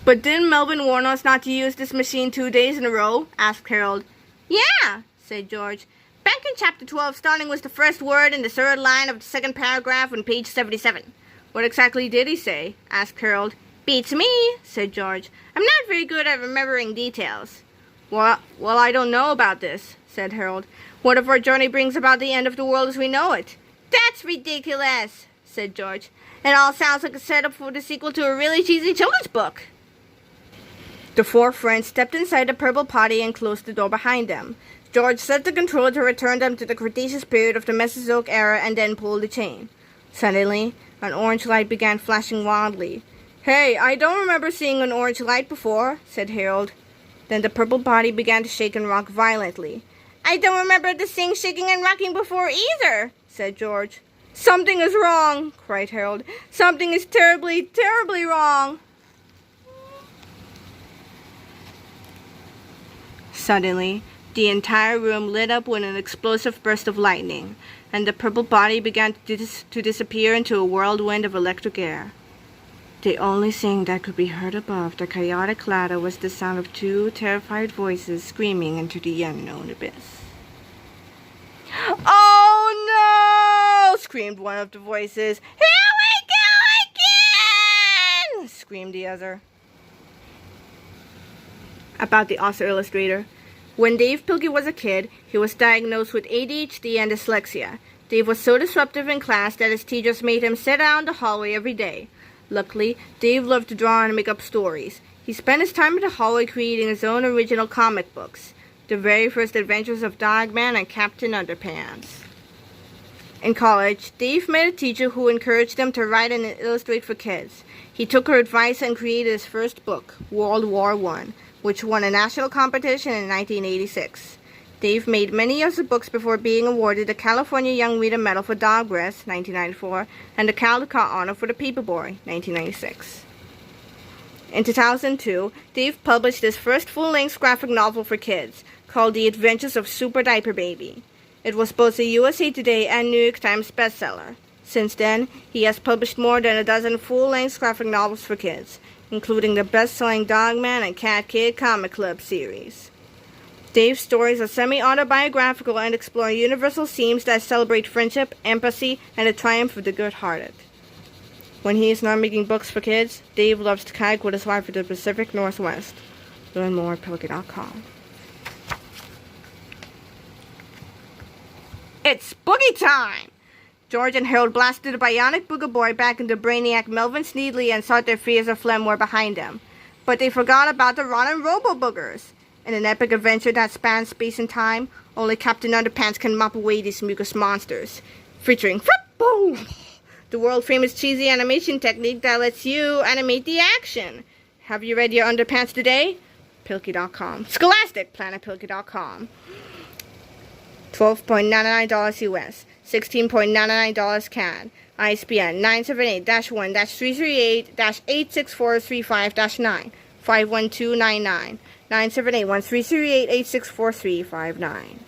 But didn't Melvin warn us not to use this machine 2 days in a row? Asked Harold. Yeah, said George. Back in chapter 12, starting with the first word in the third line of the second paragraph on page 77. What exactly did he say? Asked Harold. Beats me, said George. I'm not very good at remembering details. Well, I don't know about this, said Harold. What if our journey brings about the end of the world as we know it? That's ridiculous, said George. It all sounds like a setup for the sequel to a really cheesy children's book. The four friends stepped inside the Purple Potty and closed the door behind them. George set the control to return them to the Cretaceous period of the Mesozoic era and then pulled the chain. Suddenly, an orange light began flashing wildly. Hey, I don't remember seeing an orange light before, said Harold. Then the Purple Potty began to shake and rock violently. I don't remember this thing shaking and rocking before either, said George. Something is wrong, cried Harold. Something is terribly, terribly wrong. Suddenly, the entire room lit up with an explosive burst of lightning, and the Purple Potty began to disappear into a whirlwind of electric air. The only thing that could be heard above the chaotic clatter was the sound of two terrified voices screaming into the unknown abyss. Oh no! Screamed one of the voices. Here we go again! Screamed the other. About the Author-Illustrator. When Dave Pilkey was a kid, he was diagnosed with ADHD and dyslexia. Dave was so disruptive in class that his teachers made him sit out in the hallway every day. Luckily, Dave loved to draw and make up stories. He spent his time in the hallway creating his own original comic books. The very first adventures of Dogman and Captain Underpants. In college, Dave met a teacher who encouraged him to write and illustrate for kids. He took her advice and created his first book, World War I, which won a national competition in 1986. Dave made many other books before being awarded the California Young Reader Medal for Dog Breath, 1994, and the Caldecott Honor for the Paperboy, 1996. In 2002, Dave published his first full-length graphic novel for kids, called The Adventures of Super Diaper Baby. It was both a USA Today and New York Times bestseller. Since then, he has published more than a dozen full-length graphic novels for kids, including the best-selling Dogman and Cat Kid Comic Club series. Dave's stories are semi-autobiographical and explore universal themes that celebrate friendship, empathy, and the triumph of the good-hearted. When he is not making books for kids, Dave loves to kayak with his wife in the Pacific Northwest. Learn more at Pilkey.com. It's Boogie time! George and Harold blasted the bionic Booger Boy back into Brainiac Melvin Sneedly and thought their fears of phlegm were behind them. But they forgot about the rotten Robo-Boogers. In an epic adventure that spans space and time, only Captain Underpants can mop away these mucus monsters. Featuring Flip-O, the world-famous cheesy animation technique that lets you animate the action. Have you read your Underpants today? Pilkey.com. Scholastic, PlanetPilkey.com. $12.99 US. $16.99 CAD. ISBN 978-1-338-86435-9. 51299. 978-1338-86435-9.